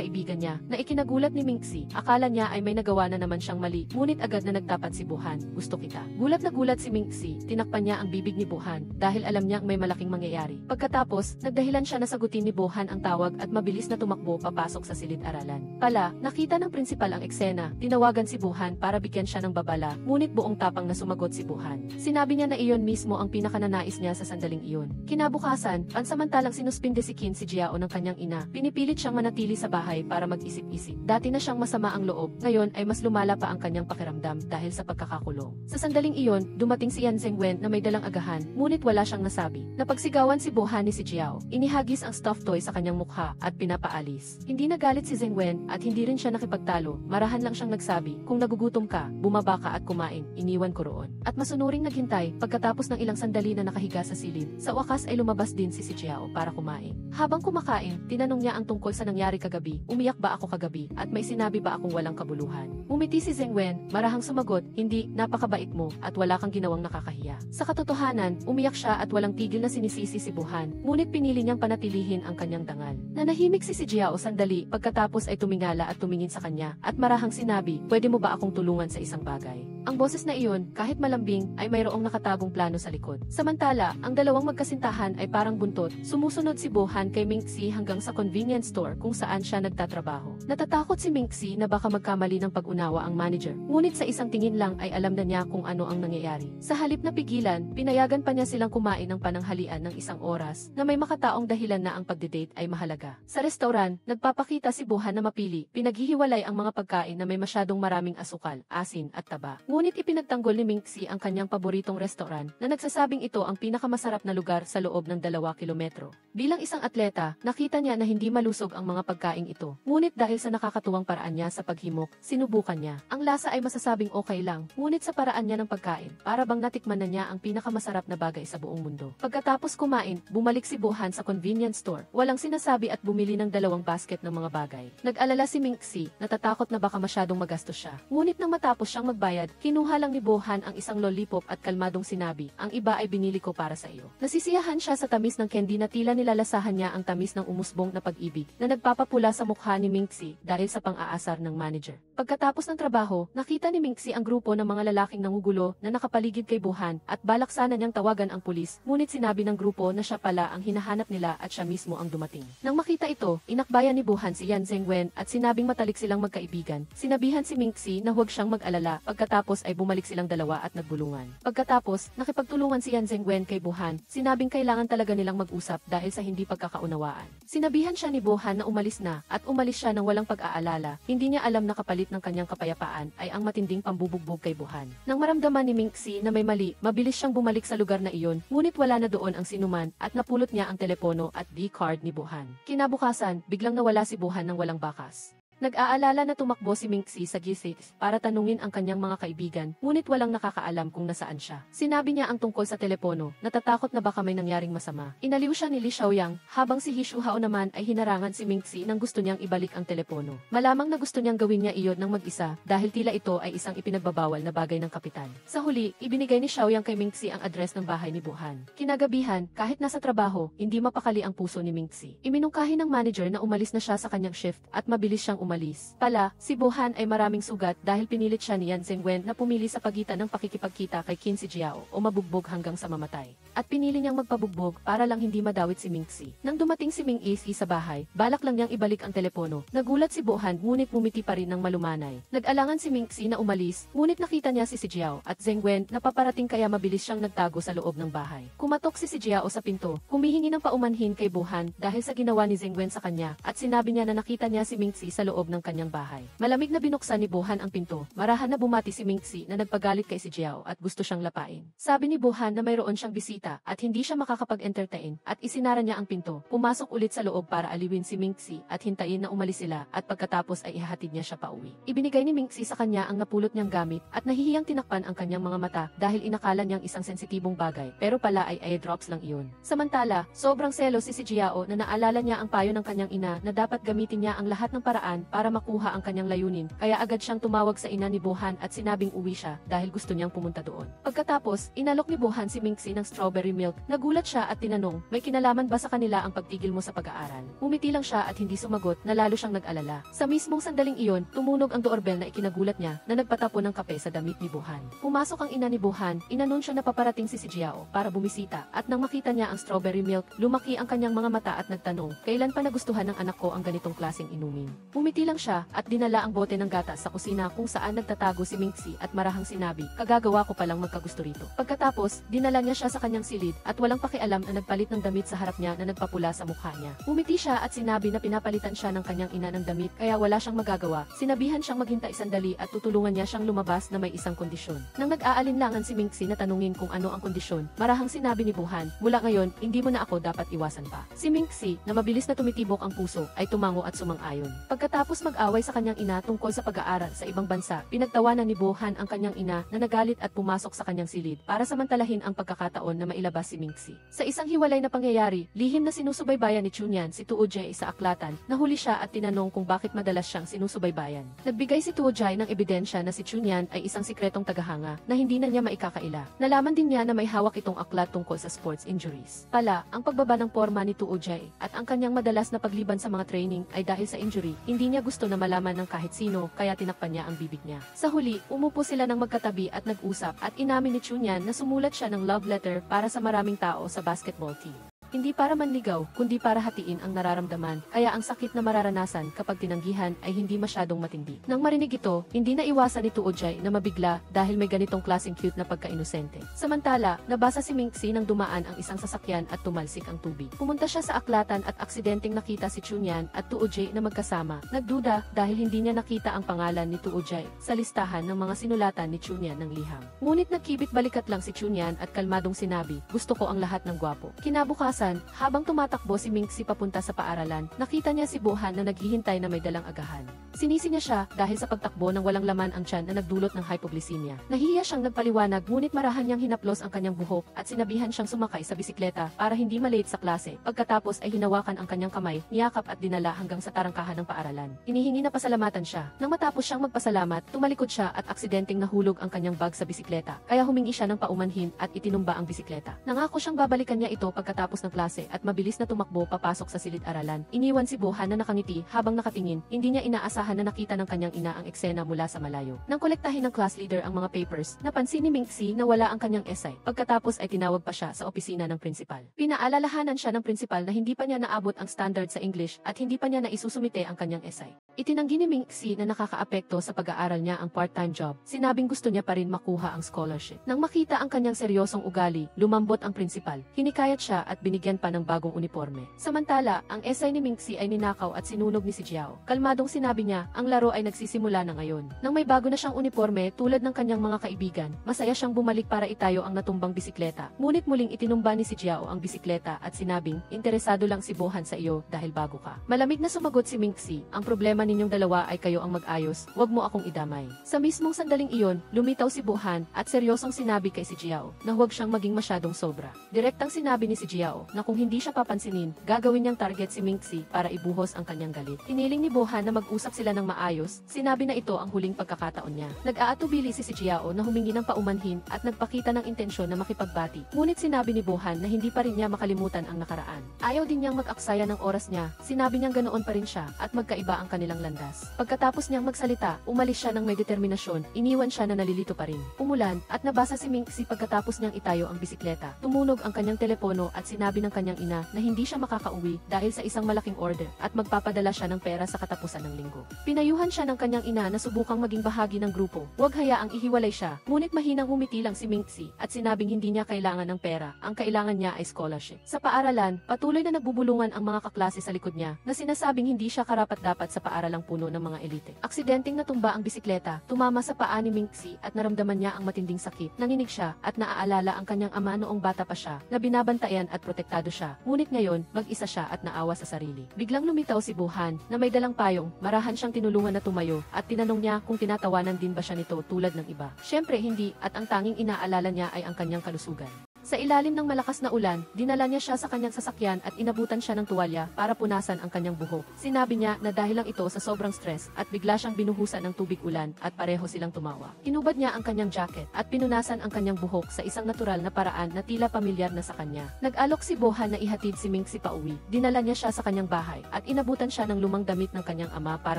kaibigan niya, na ikinagulat ni Mingxi. Akala niya ay may nagawa na naman siyang mali, ngunit agad na nagtapat si Buhan. Gusto kita. Gulat na gulat si Mingxi, tinakpan niya ang bibig ni Buhan dahil alam niyang may malaking mangyayari. Pagkatapos, nagdahilan siya na sagutin ni Buhan ang tawag at mabilis na tumakbo papasok sa silid-aralan. Pala, nakita ng prinsipal ang eksena, tinawagan si Buhan para bigyan siya ng babala, ngunit buong tapang na sumagot si Buhan. Sinabi niya na iyon mismo ang pinakananais niya sa sandaling iyon. Kinabukasan, pansamantalang sinuspinde si Qin si Jiao ng kanyang ina. Pinipilit siyang manatili sa bahay para mag-isip-isip. Dati na siyang masama ang loob, ngayon ay mas lumala pa ang kanyang pakiramdam dahil sa pagkakakulong. Sa sandaling iyon, dumating si Yan Zhengwen na may dalang agahan, ngunit wala siyang nasabi. Napagsigawan si Buhan ni si Jiao. Inihagis ang stuffed toy sa kanyang mukha at pinapaalis. Hindi nagalit si Zhengwen at hindi rin siya nakipagtalo. Marahan lang siyang nagsabi, kung nagugutom ka, bumaba ka at kumain, iniwan ko roon. At masunuring naghintay, pagkatapos ng ilang sandali na nakahiga sa silid, sa wakas ay lumabas din si Jiao para kumain. Habang kumakain, tinanong niya ang tungkol sa nangyari kagabi, umiyak ba ako kagabi, at may sinabi ba akong walang kabuluhan. Umiti si Zhengwen, marahang sumagot, hindi, napakabait mo, at wala kang ginawang nakakahiya. Sa katotohanan, umiyak siya at walang tigil na sinisisi si Buhan, ngunit pinili niyang panatilihin ang kanyang dangal. Nanahimik si Jiao sandali, pagkatapos ay tumingala at tumingin sa kanya, at marahang sinabi, pwede mo ba akong tulungan sa isang bagay? Ang boses na iyon, kahit malambing, ay mayroong nakatagong plano sa likod. Samantala, ang dalawang magkasintahan ay parang buntot, sumusunod si Buhan kay Mingxi hanggang sa convenience store kung saan siya nagtatrabaho. Natatakot si Mingxi na baka magkamali ng pag-unawa ang manager, ngunit sa isang tingin lang ay alam na niya kung ano ang nangyayari. Sa halip na pigilan, pinayagan pa niya silang kumain ng pananghalian ng isang oras na may makataong dahilan na ang pagdidate ay mahalaga. Sa restaurant, nagpapakita si Buhan na mapili, pinaghihiwalay ang mga pagkain na may masyadong maraming asukal, asin at taba. Ngunit ipinagtanggol ni Mingxi ang kanyang paboritong restaurant na nagsasabing ito ang pinakamasarap na lugar sa loob ng 2 kilometro. Bilang isang atleta, nakita niya na hindi malusog ang mga pagkain ito. Ngunit dahil sa nakakatuwang paraan niya sa paghimok, sinubukan niya. Ang lasa ay masasabing okay lang, ngunit sa paraan niya ng pagkain, para bang natikman na niya ang pinakamasarap na bagay sa buong mundo. Pagkatapos kumain, bumalik si Buhan sa convenience store. Walang sinasabi at bumili ng 2 basket ng mga bagay. Nag-alala si Mingxi, natatakot na baka masyadong magastos siya. Ngunit nang matapos siyang magbayad, kinuha lang ni Buhan ang isang lollipop at kalmadong sinabi, ang iba ay binili ko para sa iyo. Nasisiyahan siya sa tamis ng candy na tila nilalasahan niya ang tamis ng umusbong na pag-ibig na nagpapapula sa mukha ni Mingxi dahil sa pang-aasar ng manager. Pagkatapos ng trabaho, nakita ni Mingxi ang grupo ng mga lalaking nangugulo na nakapaligid kay Buhan at balak sana niyang tawagan ang pulis, ngunit sinabi ng grupo na siya pala ang hinahanap nila at siya mismo ang dumating. Nang makita ito, inakbayan ni Buhan si Yan Zhengwen at sinabing matalik silang magkaibigan. Sinabihan si Mingxi na huwag siyang mag-alala, pagkatapos ay bumalik silang dalawa at nagbulungan. Pagkatapos, nakipagtulungan si Yan Zhengwen kay Buhan, sinabing kailangan talaga nilang mag-usap dahil sa hindi pagkakaunawaan. Sinabihan siya ni Buhan na umalis na, at umalis siya nang walang pag-aalala. Hindi niya alam na kapalit ng kanyang kapayapaan ay ang matinding pambubugbog kay Buhan. Nang maramdaman ni Mingxi na may mali, mabilis siyang bumalik sa lugar na iyon, ngunit wala na doon ang sinuman at napulot niya ang telepono at D-card ni Buhan. Kinabukasan, biglang nawala si Buhan nang walang bakas. Nag-aalala na tumakbo si Mingxi sa G6 para tanungin ang kanyang mga kaibigan, ngunit walang nakakaalam kung nasaan siya. Sinabi niya ang tungkol sa telepono, natatakot na baka may nangyaring masama. Inaliw siya ni Li Xiaoyang, habang si He Shuhao naman ay hinarangan si Mingxi nang gusto niyang ibalik ang telepono. Malamang na gusto niyang gawin niya iyon ng mag-isa dahil tila ito ay isang ipinagbabawal na bagay ng kapitan. Sa huli, ibinigay ni Xiaoyang kay Mingxi ang address ng bahay ni Buhan. Kinagabihan, kahit nasa trabaho, hindi mapakali ang puso ni Mingxi. Iminungkahi ng manager na umalis na siya sa kanyang shift at mabilis siyang umalis. Pala, si Buhan ay maraming sugat dahil pinilit siya ni Yan Zhengwen na pumili sa pagitan ng pakikipagkita kay Qin si Jiao o mabugbog hanggang sa mamatay. At pinili niyang magpabugbog para lang hindi madawit si Mingxi. Nang dumating si Ming-Isi sa bahay, balak lang niyang ibalik ang telepono. Nagulat si Buhan ngunit bumiti pa rin ng malumanay. Nag-alangan si Mingxi na umalis, ngunit nakita niya si Jiao at Zhengwen na paparating kaya mabilis siyang nagtago sa loob ng bahay. Kumatok si Jiao sa pinto, humihingi ng paumanhin kay Buhan dahil sa ginawa ni Zhengwen sa kanya at sinabi niya na nakita niya si Mingxi sa loob loob ng kanyang bahay. Malamig na binuksan ni Bohan ang pinto. Marahan na bumati si Mingxi na nagpagalit kay si Jiao at gusto siyang lapain. Sabi ni Bohan na mayroon siyang bisita at hindi siya makakapag-entertain at isinara niya ang pinto. Pumasok ulit sa loob para aliwin si Mingxi at hintayin na umalis sila at pagkatapos ay ihahatid niya siya pauwi. Ibinigay ni Mingxi sa kanya ang napulot niyang gamit at nahihiyang tinakpan ang kanyang mga mata dahil inakala niyang isang sensitibong bagay pero pala ay airdrops lang iyon. Samantala, sobrang selos si Jiao na naalala niya ang payo ng kanyang ina na dapat gamitin niya ang lahat ng paraan para makuha ang kanyang layunin kaya agad siyang tumawag sa ina ni Bohan at sinabing uwi siya dahil gusto niyang pumunta doon. Pagkatapos, inalok ni Bohan si Mingxi ng strawberry milk. Nagulat siya at tinanong, may kinalaman ba sa kanila ang pagtigil mo sa pag-aaral? Umiti lang siya at hindi sumagot na lalo siyang nag-alala. Sa mismong sandaling iyon, tumunog ang doorbell na ikinagulat niya na nagpatapon ng kape sa damit ni Bohan. Pumasok ang ina ni Bohan, inanunsyo na paparating si Jiao para bumisita at nang makita niya ang strawberry milk, lumaki ang kanyang mga mata at nagtanong, kailan pa nagustuhan ng anak ko ang ganitong klaseng inumin? Umiti lang siya at dinala ang bote ng gatas sa kusina kung saan nagtatago si Mingxi at marahang sinabi, kagagawa ko palang magkagusto rito. Pagkatapos, dinala niya siya sa kanyang silid at walang pakialam na nagpalit ng damit sa harap niya na nagpapula sa mukha niya. Umiti siya at sinabi na pinapalitan siya ng kanyang ina ng damit kaya wala siyang magagawa. Sinabihan siyang maghintay sandali at tutulungan niya siyang lumabas na may isang kondisyon. Nang nag-aalinlangan si Mingxi na tanungin kung ano ang kondisyon, marahang sinabi ni Bohan, mula ngayon, hindi mo na ako dapat iwasan pa. Si Mingxi, na mabilis na tumitibok ang puso, ay tumango at sumang-ayon. Pagkatapos mag-away sa kanyang ina tungkol sa pag-aaral sa ibang bansa, pinagtawanan ni Bohan ang kanyang ina na nagalit at pumasok sa kanyang silid para samantalahin ang pagkakataon na mailabas si Mingxi. Sa isang hiwalay na pangyayari, lihim na sinusubaybayan ni Chunyan si Tuojie sa aklatan, nahuli siya at tinanong kung bakit madalas siyang sinusubaybayan. Nagbigay si Tuojie ng ebidensya na si Chunyan ay isang sikretong tagahanga na hindi na niya maikakaila. Nalaman din niya na may hawak itong aklat tungkol sa sports injuries. Pala, ang pagbaba ng porma ni Tuojie at ang kanyang madalas na pagliban sa mga training ay dahil sa injury, hindi niya gusto na malaman ng kahit sino kaya tinakpan niya ang bibig niya. Sa huli, umupo sila ng magkatabi at nag-usap at inamin ni Chunyan na sumulat siya ng love letter para sa maraming tao sa basketball team. Hindi para manligaw, kundi para hatiin ang nararamdaman, kaya ang sakit na mararanasan kapag tinanggihan ay hindi masyadong matindi. Nang marinig ito, hindi na iwasan ni Tuojie na mabigla dahil may ganitong klaseng cute na pagka-inosente. Samantala, nabasa si Mingxi nang dumaan ang isang sasakyan at tumalsik ang tubig. Pumunta siya sa aklatan at aksidenteng nakita si Chunyan at Tuojie na magkasama. Nagduda dahil hindi niya nakita ang pangalan ni Tuojie sa listahan ng mga sinulatan ni Chunyan ng liham. Ngunit nagkibit balikat lang si Chunyan at kalmadong sinabi, gusto ko ang lahat ng gwapo. Kinabukasan, habang tumatakbo si Mingxi papunta sa paaralan, nakita niya si Bohan na naghihintay na may dalang agahan. Sinisi niya siya dahil sa pagtakbo ng walang laman ang tiyan na nagdulot ng hypoglycemia. Nahiya siyang nagpaliwanag ngunit marahan niyang hinaplos ang kanyang buhok at sinabihan siyang sumakay sa bisikleta para hindi malate sa klase. Pagkatapos ay hinawakan ang kanyang kamay, niyakap at dinala hanggang sa tarangkahan ng paaralan. Inihingi na pasalamatan siya. Nang matapos siyang magpasalamat, tumalikod siya at aksidenteng nahulog ang kanyang bag sa bisikleta. Kaya humingi siya ng paumanhin at itinumba ang bisikleta. Nangako siyang babalikan niya ito pagkatapos ng klase at mabilis na tumakbo papasok sa silid-aralan. Iniwan si Bohan na nakangiti habang nakatingin, hindi niya inaasahan na nakita ng kanyang ina ang eksena mula sa malayo. Nang kolektahin ng class leader ang mga papers, napansin ni Mingxi na wala ang kanyang essay. Pagkatapos ay tinawag pa siya sa opisina ng principal. Pinaalalahanan siya ng principal na hindi pa niya naabot ang standard sa English at hindi pa niya naisusumite ang kanyang essay. Itinanggi ni Mingxi na nakakaapekto sa pag-aaral niya ang part-time job. Sinabing gusto niya pa rin makuha ang scholarship. Nang makita ang kanyang seryosong ugali, lumambot ang principal. Hinikayat siya at binigyan pa ng bagong uniforme. Samantala, ang essay ni Mingxi ay ninakaw at sinunog ni si Jiao. Kalmadong sinabi niya, ang laro ay nagsisimula na ngayon. Nang may bago na siyang uniforme tulad ng kanyang mga kaibigan, masaya siyang bumalik para itayo ang natumbang bisikleta. Ngunit muling itinumba ni si Jiao ang bisikleta at sinabing, interesado lang si Bohan sa iyo dahil bago ka. Malamig na sumagot si Mingxi, ang problema ninyong dalawa ay kayo ang mag-ayos, wag mo akong idamay. Sa mismong sandaling iyon, lumitaw si Bohan at seryosong sinabi kay si Jiao na huwag siyang maging masyadong sobra. Direktang sinabi ni si Jiao na kung hindi siya papansinin, gagawin niyang target si Mingxi para ibuhos ang kanyang galit. Hiniling ni Bohan na mag-usap sila ng maayos, sinabi na ito ang huling pagkakataon niya. Nag-aatubili si Jiao na humingi ng paumanhin at nagpakita ng intensyon na makipagbati. Ngunit sinabi ni Bohan na hindi pa rin niya makalimutan ang nakaraan. Ayaw din niyang mag-aksaya ng oras niya, sinabi niyang ganoon pa rin siya at magkaiba ang kanilang landas. Pagkatapos niyang magsalita, umalis siya ng may determinasyon, iniwan siya na nalilito pa rin. Umulan at nabasa si Mingxi pagkatapos niyang itayo ang bisikleta. Tumunog ang kanyang telepono at sinabi sinabi ng kanyang ina na hindi siya makakauwi dahil sa isang malaking order at magpapadala siya ng pera sa katapusan ng linggo. Pinayuhan siya ng kanyang ina na subukang maging bahagi ng grupo. Huwag hayaang ihiwalay siya, ngunit mahinang humiti lang si Mingxi at sinabing hindi niya kailangan ng pera, ang kailangan niya ay scholarship. Sa paaralan, patuloy na nagbubulungan ang mga kaklase sa likod niya na sinasabing hindi siya karapat-dapat sa paaralang puno ng mga elite. Aksidenteng natumba ang bisikleta, tumama sa paa ni Mingxi at naramdaman niya ang matinding sakit. Nanginig siya at naaalala ang kanyang ama noong bata pa siya na binabantayan at protektado siya. Ngunit ngayon, mag-isa siya at naawa sa sarili. Biglang lumitaw si Buhan na may dalang payong, marahan siyang tinulungan na tumayo at tinanong niya kung tinatawanan din ba siya nito tulad ng iba. Siyempre hindi at ang tanging inaalala niya ay ang kanyang kalusugan. Sa ilalim ng malakas na ulan, dinala niya siya sa kanyang sasakyan at inabutan siya ng tuwalya para punasan ang kanyang buhok. Sinabi niya na dahil lang ito sa sobrang stress at bigla siyang binuhusan ng tubig ulan at pareho silang tumawa. Hinubad niya ang kanyang jacket at pinunasan ang kanyang buhok sa isang natural na paraan na tila pamilyar na sa kanya. Nag-alok si Bohan na ihatid si Mingxi pauwi. Dinala niya siya sa kanyang bahay at inabutan siya ng lumang damit ng kanyang ama para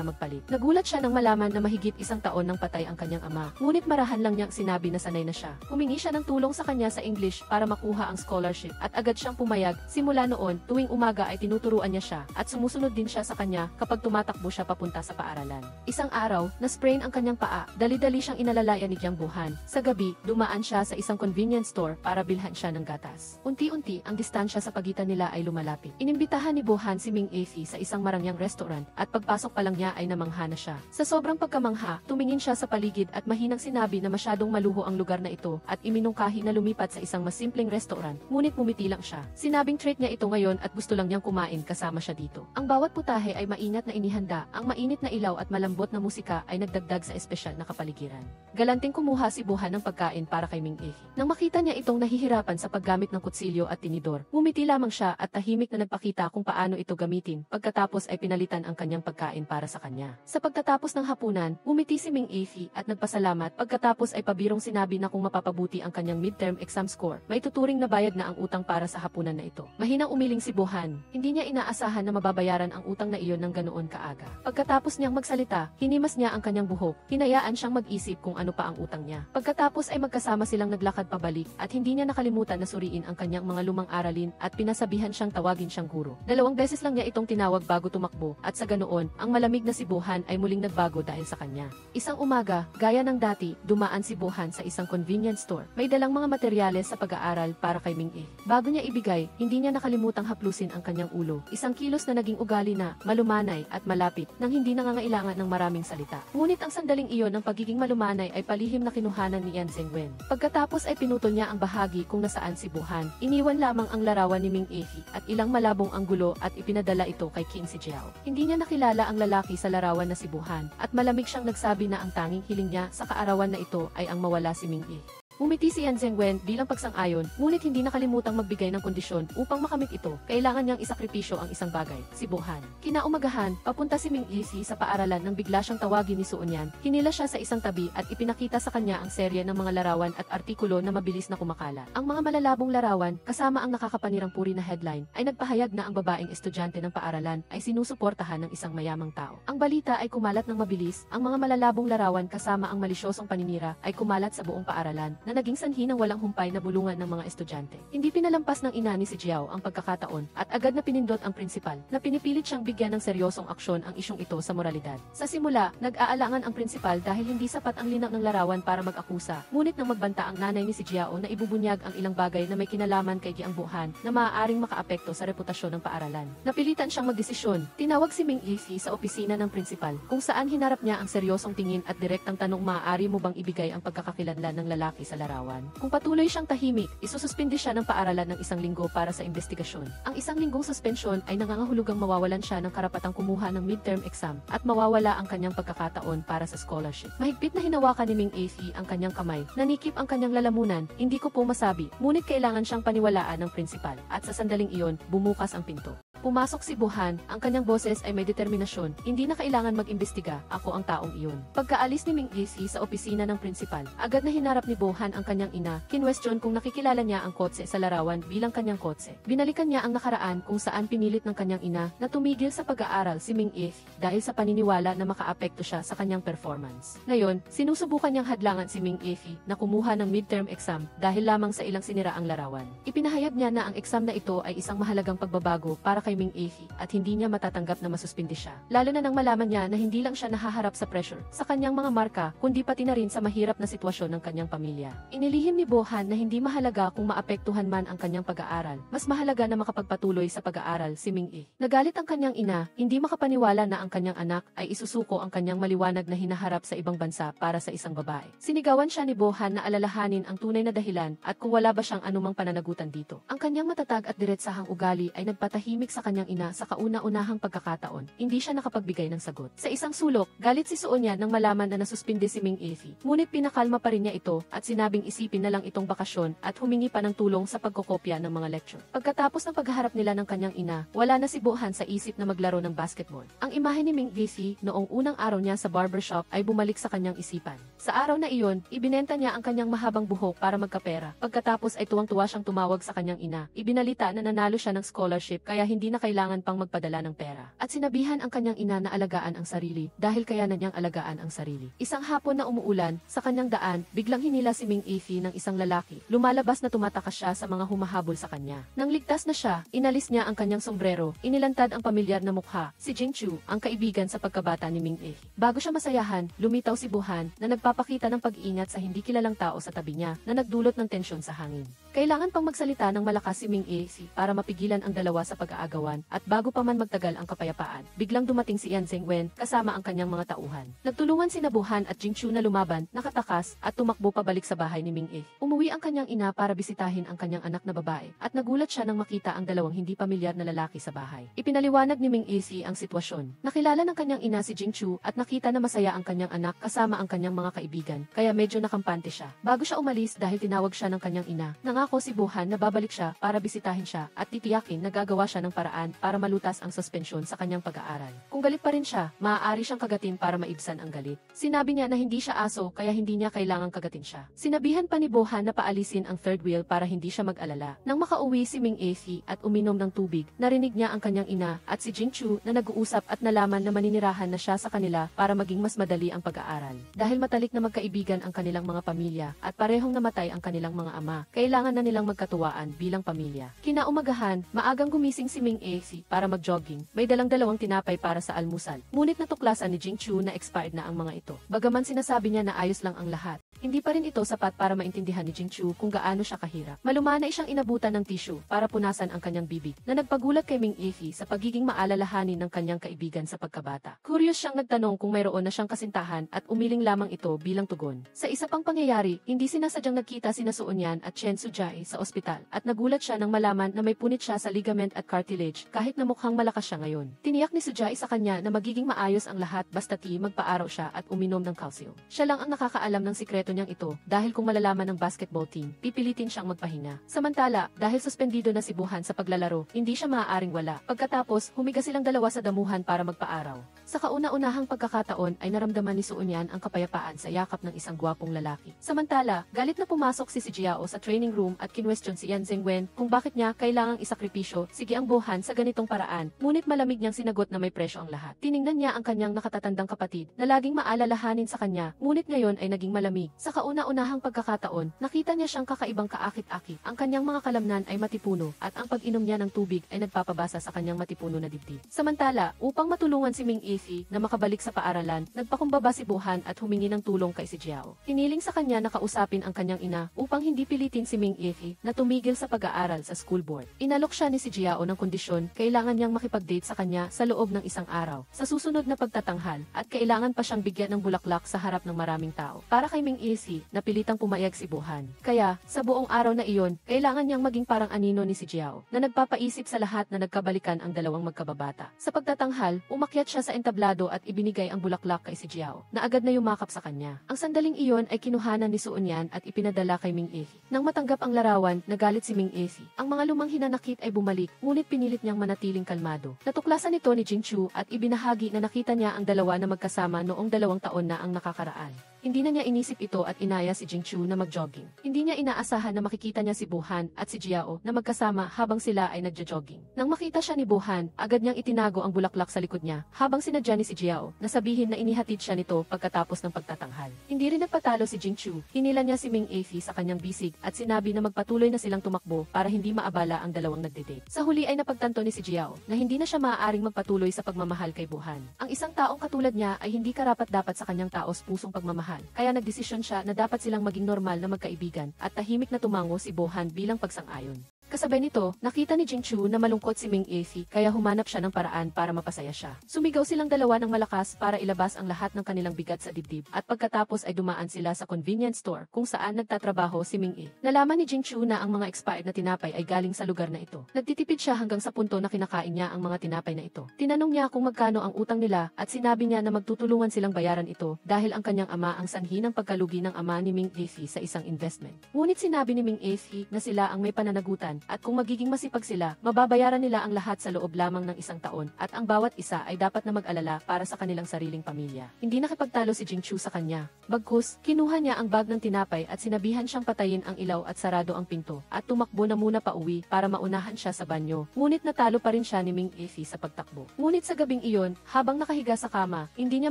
magpalit. Nagulat siya nang malaman na mahigit isang taon nang patay ang kanyang ama. Ngunit marahan lang niyang sinabi na sanay na siya. Humingi siya ng tulong sa kanya sa English para makuha ang scholarship at agad siyang pumayag. Simula noon, tuwing umaga ay tinuturuan niya siya at sumusunod din siya sa kanya kapag tumatakbo siya papunta sa paaralan. Isang araw, na-sprain ang kanyang paa, dali-dali siyang inalalayan ni Jiang Buhan. Sa gabi, dumaan siya sa isang convenience store para bilhan siya ng gatas. Unti-unti, ang distansya sa pagitan nila ay lumalapit. Inimbitahan ni Buhan si Ming Efi sa isang marangyang restaurant at pagpasok pa lang niya ay namangha na siya. Sa sobrang pagkamangha, tumingin siya sa paligid at mahinang sinabi na masyadong maluho ang lugar na ito at iminungkahi na lumipat sa isang mas simpleng restaurant, ngunit pumiti lang siya. Sinabing treat niya ito ngayon at gusto lang niyang kumain kasama siya dito. Ang bawat putahe ay mainat na inihanda, ang mainit na ilaw at malambot na musika ay nagdagdag sa espesyal na kapaligiran. Galanting kumuha si Buhan ng pagkain para kay Ming Efi. Nang makita niya itong nahihirapan sa paggamit ng kutsilyo at tinidor, ngumiti lamang siya at tahimik na nagpakita kung paano ito gamitin. Pagkatapos ay pinalitan ang kanyang pagkain para sa kanya. Sa pagtatapos ng hapunan, ngumiti si Ming Efi at nagpasalamat. Pagkatapos ay pabirong sinabi na kung mapapabuti ang kanyang midterm exam score, may tuturing na bayad na ang utang para sa hapunan na ito. Mahinang umiling si Buhan. Hindi niya inaasahan na mababayaran ang utang na iyon ng ganoon kaaga. Pagkatapos niyang magsalita, hinimas niya ang kanyang buhok. Hinayaan siyang mag-isip kung ano pa ang utang niya. Pagkatapos ay magkasama silang naglakad pabalik at hindi niya nakalimutan na suriin ang kanyang mga lumang aralin at pinasabihan siyang tawagin siyang guro. 2 beses lang niya itong tinawag bago tumakbo at sa ganoon, ang malamig na si Buhan ay muling nagbago dahil sa kanya. Isang umaga, gaya ng dati, dumaan si Buhan sa isang convenience store. May dalang mga materyales sa pag-aaral para kay Ming E. Bago niya ibigay, hindi niya nakalimutang haplusin ang kanyang ulo. Isang kilos na naging ugali na, malumanay at malapit nang hindi nangangailangan ng maraming salita. Ngunit ang sandaling iyon ng pagiging malumanay ay palihim na kinuhanan ni Yan Zhengwen. Pagkatapos ay pinutol niya ang bahagi kung nasaan si Buhan. Iniwan lamang ang larawan ni Ming Efi at ilang malabong anggulo at ipinadala ito kay Qin Si Jiao. Hindi niya nakilala ang lalaki sa larawan na si Buhan at malamig siyang nagsabi na ang tanging hiling niya sa kaarawan na ito ay ang mawala si Ming E. Umiti si Yan Zhengwen bilang pagsang-ayon, ngunit hindi nakalimutang magbigay ng kondisyon upang makamit ito. Kailangan niyang isakripisyo ang isang bagay, si Buhan. Kinaumagahan, papunta si Ming Efi sa paaralan nang bigla siyang tawagin ni Suonyan. Hinila siya sa isang tabi at ipinakita sa kanya ang serye ng mga larawan at artikulo na mabilis na kumakalat. Ang mga malalabong larawan, kasama ang nakakapanirang puri na headline, ay nagpahayag na ang babaeng estudyante ng paaralan ay sinusuportahan ng isang mayamang tao. Ang balita ay kumalat ng mabilis, ang mga malalabong larawan kasama ang malisyosong paninira ay kumalat sa buong paaralan, na naging sanhi ng walang humpay na bulungan ng mga estudyante. Hindi pinalampas ng ina ni si Jiao ang pagkakataon at agad na pinindot ang prinsipal na pinipilit siyang bigyan ng seryosong aksyon ang isyong ito sa moralidad. Sa simula, nag-aalangan ang prinsipal dahil hindi sapat ang linaw ng larawan para mag-akusa, ngunit nang magbanta ang nanay ni si Jiao na ibubunyag ang ilang bagay na may kinalaman kay Jiang Buhan na maaaring makaapekto sa reputasyon ng paaralan. Napilitan siyang magdesisyon. Tinawag si Ming Efi sa opisina ng prinsipal kung saan hinarap niya ang seryosong tingin at direktang tanong, maaari mo bang ibigay ang pagkakakilanlan ng lalaki sa larawan? Kung patuloy siyang tahimik, isususpindi siya ng paaralan ng 1 linggo para sa investigasyon. Ang 1 linggong suspensyon ay nangangahulugang mawawalan siya ng karapatang kumuha ng midterm exam at mawawala ang kanyang pagkakataon para sa scholarship. Mahigpit na hinawakan ni Ming Efi ang kanyang kamay, nanikip ang kanyang lalamunan, hindi ko po masabi, ngunit kailangan siyang paniwalaan ng prinsipal, at sa sandaling iyon, bumukas ang pinto. Pumasok si Bohan, ang kanyang boses ay may determinasyon, hindi na kailangan mag-imbestiga, ako ang taong iyon. Pagkaalis ni Ming Isi sa opisina ng prinsipal, agad na hinarap ni Bohan ang kanyang ina, kinwestiyon kung nakikilala niya ang kotse sa larawan bilang kanyang kotse. Binalikan niya ang nakaraan kung saan pinilit ng kanyang ina na tumigil sa pag-aaral si Ming Isi dahil sa paniniwala na makaapekto siya sa kanyang performance. Ngayon, sinusubukan niyang hadlangan si Ming Isi na kumuha ng midterm exam dahil lamang sa ilang siniraang larawan. Ipinahayag niya na ang exam na ito ay isang mahalagang pagbabago para kay Ming Isi at hindi niya matatanggap na masuspindi siya. Lalo na nang malaman niya na hindi lang siya nahaharap sa pressure sa kanyang mga marka, kundi pati na rin sa mahirap na sitwasyon ng kanyang pamilya. Inilihim ni Bohan na hindi mahalaga kung maapektuhan man ang kanyang pag-aaral. Mas mahalaga na makapagpatuloy sa pag-aaral si Ming Isi. Nagalit ang kanyang ina, hindi makapaniwala na ang kanyang anak ay isusuko ang kanyang maliwanag na hinaharap sa ibang bansa para sa isang babae. Sinigawan siya ni Bohan na alalahanin ang tunay na dahilan at kung wala ba siyang anumang pananagutan dito. Ang kanyang matatag at diretsahang ugali ay nagpatahimik sa kanyang ina sa kauna-unahang pagkakataon. Hindi siya nakapagbigay ng sagot. Sa isang sulok, galit si Sonia nang malaman na nasuspinde si Ming Isi. Ngunit pinakalma pa rin niya ito at sinabing isipin na lang itong bakasyon at humingi pa ng tulong sa pagkokopya ng mga lecture. Pagkatapos ng paghaharap nila ng kanyang ina, wala na si Bohan sa isip na maglaro ng basketball. Ang imahe ni Ming Isi noong unang araw niya sa barbershop ay bumalik sa kanyang isipan. Sa araw na iyon, ibinenta niya ang kanyang mahabang buhok para magkapera. Pagkatapos ay tuwang-tuwa siyang tumawag sa kanyang ina. Ibinalita na nanalo siya ng scholarship kaya hindi na kailangan pang magpadala ng pera. At sinabihan ang kanyang ina na alagaan ang sarili dahil kaya na niyang alagaan ang sarili. Isang hapon na umuulan, sa kanyang daan, biglang hinila si Ming Isi ng isang lalaki. Lumalabas na tumatakas siya sa mga humahabol sa kanya. Nang ligtas na siya, inalis niya ang kanyang sombrero, inilantad ang pamilyar na mukha, si Jing Chu, ang kaibigan sa pagkabata ni Ming Isi. Bago siya masayahan, lumitaw si Bohan na nagpapakita ng pag-iingat sa hindi kilalang tao sa tabi niya na nagdulot ng tensyon sa hangin. Kailangan pang magsalita ng malakas si Ming Isi para mapigilan ang dalawa sa pag-aagawan at bago pa man magtagal ang kapayapaan, biglang dumating si Yan Zhengwen kasama ang kanyang mga tauhan. Nagtulungan sina Bohan at Jing Chu na lumaban, nakatakas at tumakbo pabalik sa bahay ni Ming Isi. Umuwi ang kanyang ina para bisitahin ang kanyang anak na babae at nagulat siya nang makita ang dalawang hindi pamilyar na lalaki sa bahay. Ipinaliwanag ni Ming Isi ang sitwasyon. Nakilala ng kanyang ina si Jing Chu at nakita na masaya ang kanyang anak kasama ang kanyang mga kaibigan, kaya medyo nakampante siya. Bago siya umalis dahil tinawag siya ng kanyang ina, nangako si Bohan na babalik siya para bisitahin siya at titiyakin na gagawa siya ng paraan para malutas ang suspensyon sa kanyang pag-aaral. Kung galit pa rin siya, maaari siyang kagatin para maibsan ang galit. Sinabi niya na hindi siya aso kaya hindi niya kailangang kagatin siya. Sinabihan pa ni Bohan na paalisin ang third wheel para hindi siya mag-alala. Nang makauwi si Ming Isi at uminom ng tubig, narinig niya ang kanyang ina at si Jing Chu na nag-uusap at nalaman na maninirahan na siya sa kanila para maging mas madali ang pag-aaral. Dahil matalik na magkaibigan ang kanilang mga pamilya at parehong namatay ang kanilang mga ama, kailangan na nilang magkatuwaan bilang pamilya. Kinaumagahan, maagang gumising si Ming Isi para mag-jogging. May dalang-dalawang tinapay para sa almusal. Ngunit natuklasan ni Jing Chu na expired na ang mga ito. Bagaman sinasabi niya na ayos lang ang lahat, hindi pa rin ito sapat para maintindihan ni Jing Chu kung gaano siya kahirap. Malumanay siyang inabutan ng tissue para punasan ang kanyang bibig na nagpagulat kay Ming Isi sa pagiging maalalahanin ng kanyang kaibigan sa pagkabata. Curious siyang nagtanong kung mayroon na siyang kasintahan at umiling lamang ito bilang tugon. Sa isa pang pangyayari, hindi sinasadyang nagkita sina Soonyan at Chen Sujai sa ospital at nagulat siya nang malaman na may punit siya sa ligament at cartilage kahit na mukhang malakas siya ngayon. Tiniyak ni Sujai sa kanya na magiging maayos ang lahat basta't magpa-araw siya at uminom ng calcium. Siya lang ang nakakaalam ng sikreto niyang ito dahil kung malalaman ng basketball team, pipilitin siyang magpahinga. Samantala, dahil suspendido na si Bohan sa paglalaro, hindi siya maaaring wala. Pagkatapos, humiga silang dalawa sa damuhan para magpa-araw. Sa kauna-unahang pagkakataon ay naramdaman ni Soonyan ang kapayapaan sa yakap ng isang gwapong lalaki. Samantala, galit na pumasok si Jiao sa training room at kinwestiyon si Yan Zhengwen kung bakit niya kailangang isakripisyo sige ang Bohan sa ganitong paraan, ngunit malamig niyang sinagot na may presyo ang lahat. Tiningnan niya ang kanyang nakatatandang kapatid na laging maalalahanin sa kanya, ngunit ngayon ay naging malamig. Sa kauna-unahang pagkakataon, nakita niya siyang kakaibang kaakit-akit. Ang kanyang mga kalamnan ay matipuno at ang pag-inom niya ng tubig ay nagpapabasa sa kanyang matipuno na dibdib. Samantala, upang matulungan si Ming Isi na makabalik sa paaralan, nagpakumbaba si Bohan at humingi ng tulong kay Jiao. Hiniling sa kanya na kausapin ang kanyang ina upang hindi pilitin si Ming Isi na tumigil sa pag-aaral sa school board. Inalok siya ni Jiao ng kondisyon kailangan niyang makipag-date sa kanya sa loob ng isang araw, sa susunod na pagtatanghal, at kailangan pa siyang bigyan ng bulaklak sa harap ng maraming tao. Para kay Ming Isi, napilitang pumayag si Bohan. Kaya, sa buong araw na iyon, kailangan niyang maging parang anino ni Jiao, na nagpapaisip sa lahat na nagkabalikan ang dalawang magkababata. Sa pagtatanghal, umakyat siya sa entablado at ibinigay ang bulaklak kay si Jiao, na agad na yumakap sa kanya. Ang sandaling iyon ay kinuhanan ni Suonyan at ipinadala kay Ming Efi. Nang matanggap ang larawan, nagalit si Ming Efi. Ang mga lumang hinanakit ay bumalik, ngunit pinilit niyang manatiling kalmado. Natuklasan ito ni Jingchu at ibinahagi na nakita niya ang dalawa na magkasama noong 2 taon na ang nakakaraan. Hindi na niya inisip ito at inaya si Jingchu na mag-jogging. Hindi niya inaasahan na makikita niya si Bohan at si Jiao na magkasama habang sila ay nagja-jogging. Nang makita siya ni Bohan, agad niyang itinago ang bulaklak sa likod niya habang sinadya ni si Jiao na sabihin na inihatid siya nito pagkatapos ng pagtatanghal. Hindi rin nagpatalo si Jingchu. Hinila niya si Ming Efi sa kanyang bisig at sinabi na magpatuloy na silang tumakbo para hindi maabala ang dalawang nagde-date. Sa huli ay napagtanto ni si Jiao na hindi na siya maaaring magpatuloy sa pagmamahal kay Bohan. Ang isang taong katulad niya ay hindi karapat-dapat sa kanyang taos-pusong pagmamahal. Kaya nagdesisyon siya na dapat silang maging normal na magkaibigan at tahimik na tumango si Bohan bilang pagsang-ayon. Kasabay nito, nakita ni Jingchu na malungkot si Ming Efi kaya humanap siya ng paraan para mapasaya siya. Sumigaw silang dalawa ng malakas para ilabas ang lahat ng kanilang bigat sa dibdib at pagkatapos ay dumaan sila sa convenience store kung saan nagtatrabaho si Ming E. Nalaman ni Jingchu na ang mga expired na tinapay ay galing sa lugar na ito. Nagtitipid siya hanggang sa punto na kinakain niya ang mga tinapay na ito. Tinanong niya kung magkano ang utang nila at sinabi niya na magtutulungan silang bayaran ito dahil ang kanyang ama ang sanhi ng pagkalugi ng ama ni Ming Efi sa isang investment. Ngunit sinabi ni Ming Efi na sila ang may pananagutan at kung magiging masipag sila, mababayaran nila ang lahat sa loob lamang ng 1 taon at ang bawat isa ay dapat na mag-alala para sa kanilang sariling pamilya. Hindi nakipagtalo si Jingchu sa kanya. Bagkus, kinuha niya ang bag ng tinapay at sinabihan siyang patayin ang ilaw at sarado ang pinto at tumakbo na muna pauwi para maunahan siya sa banyo. Ngunit natalo pa rin siya ni Ming Efi sa pagtakbo. Ngunit sa gabing iyon, habang nakahiga sa kama, hindi niya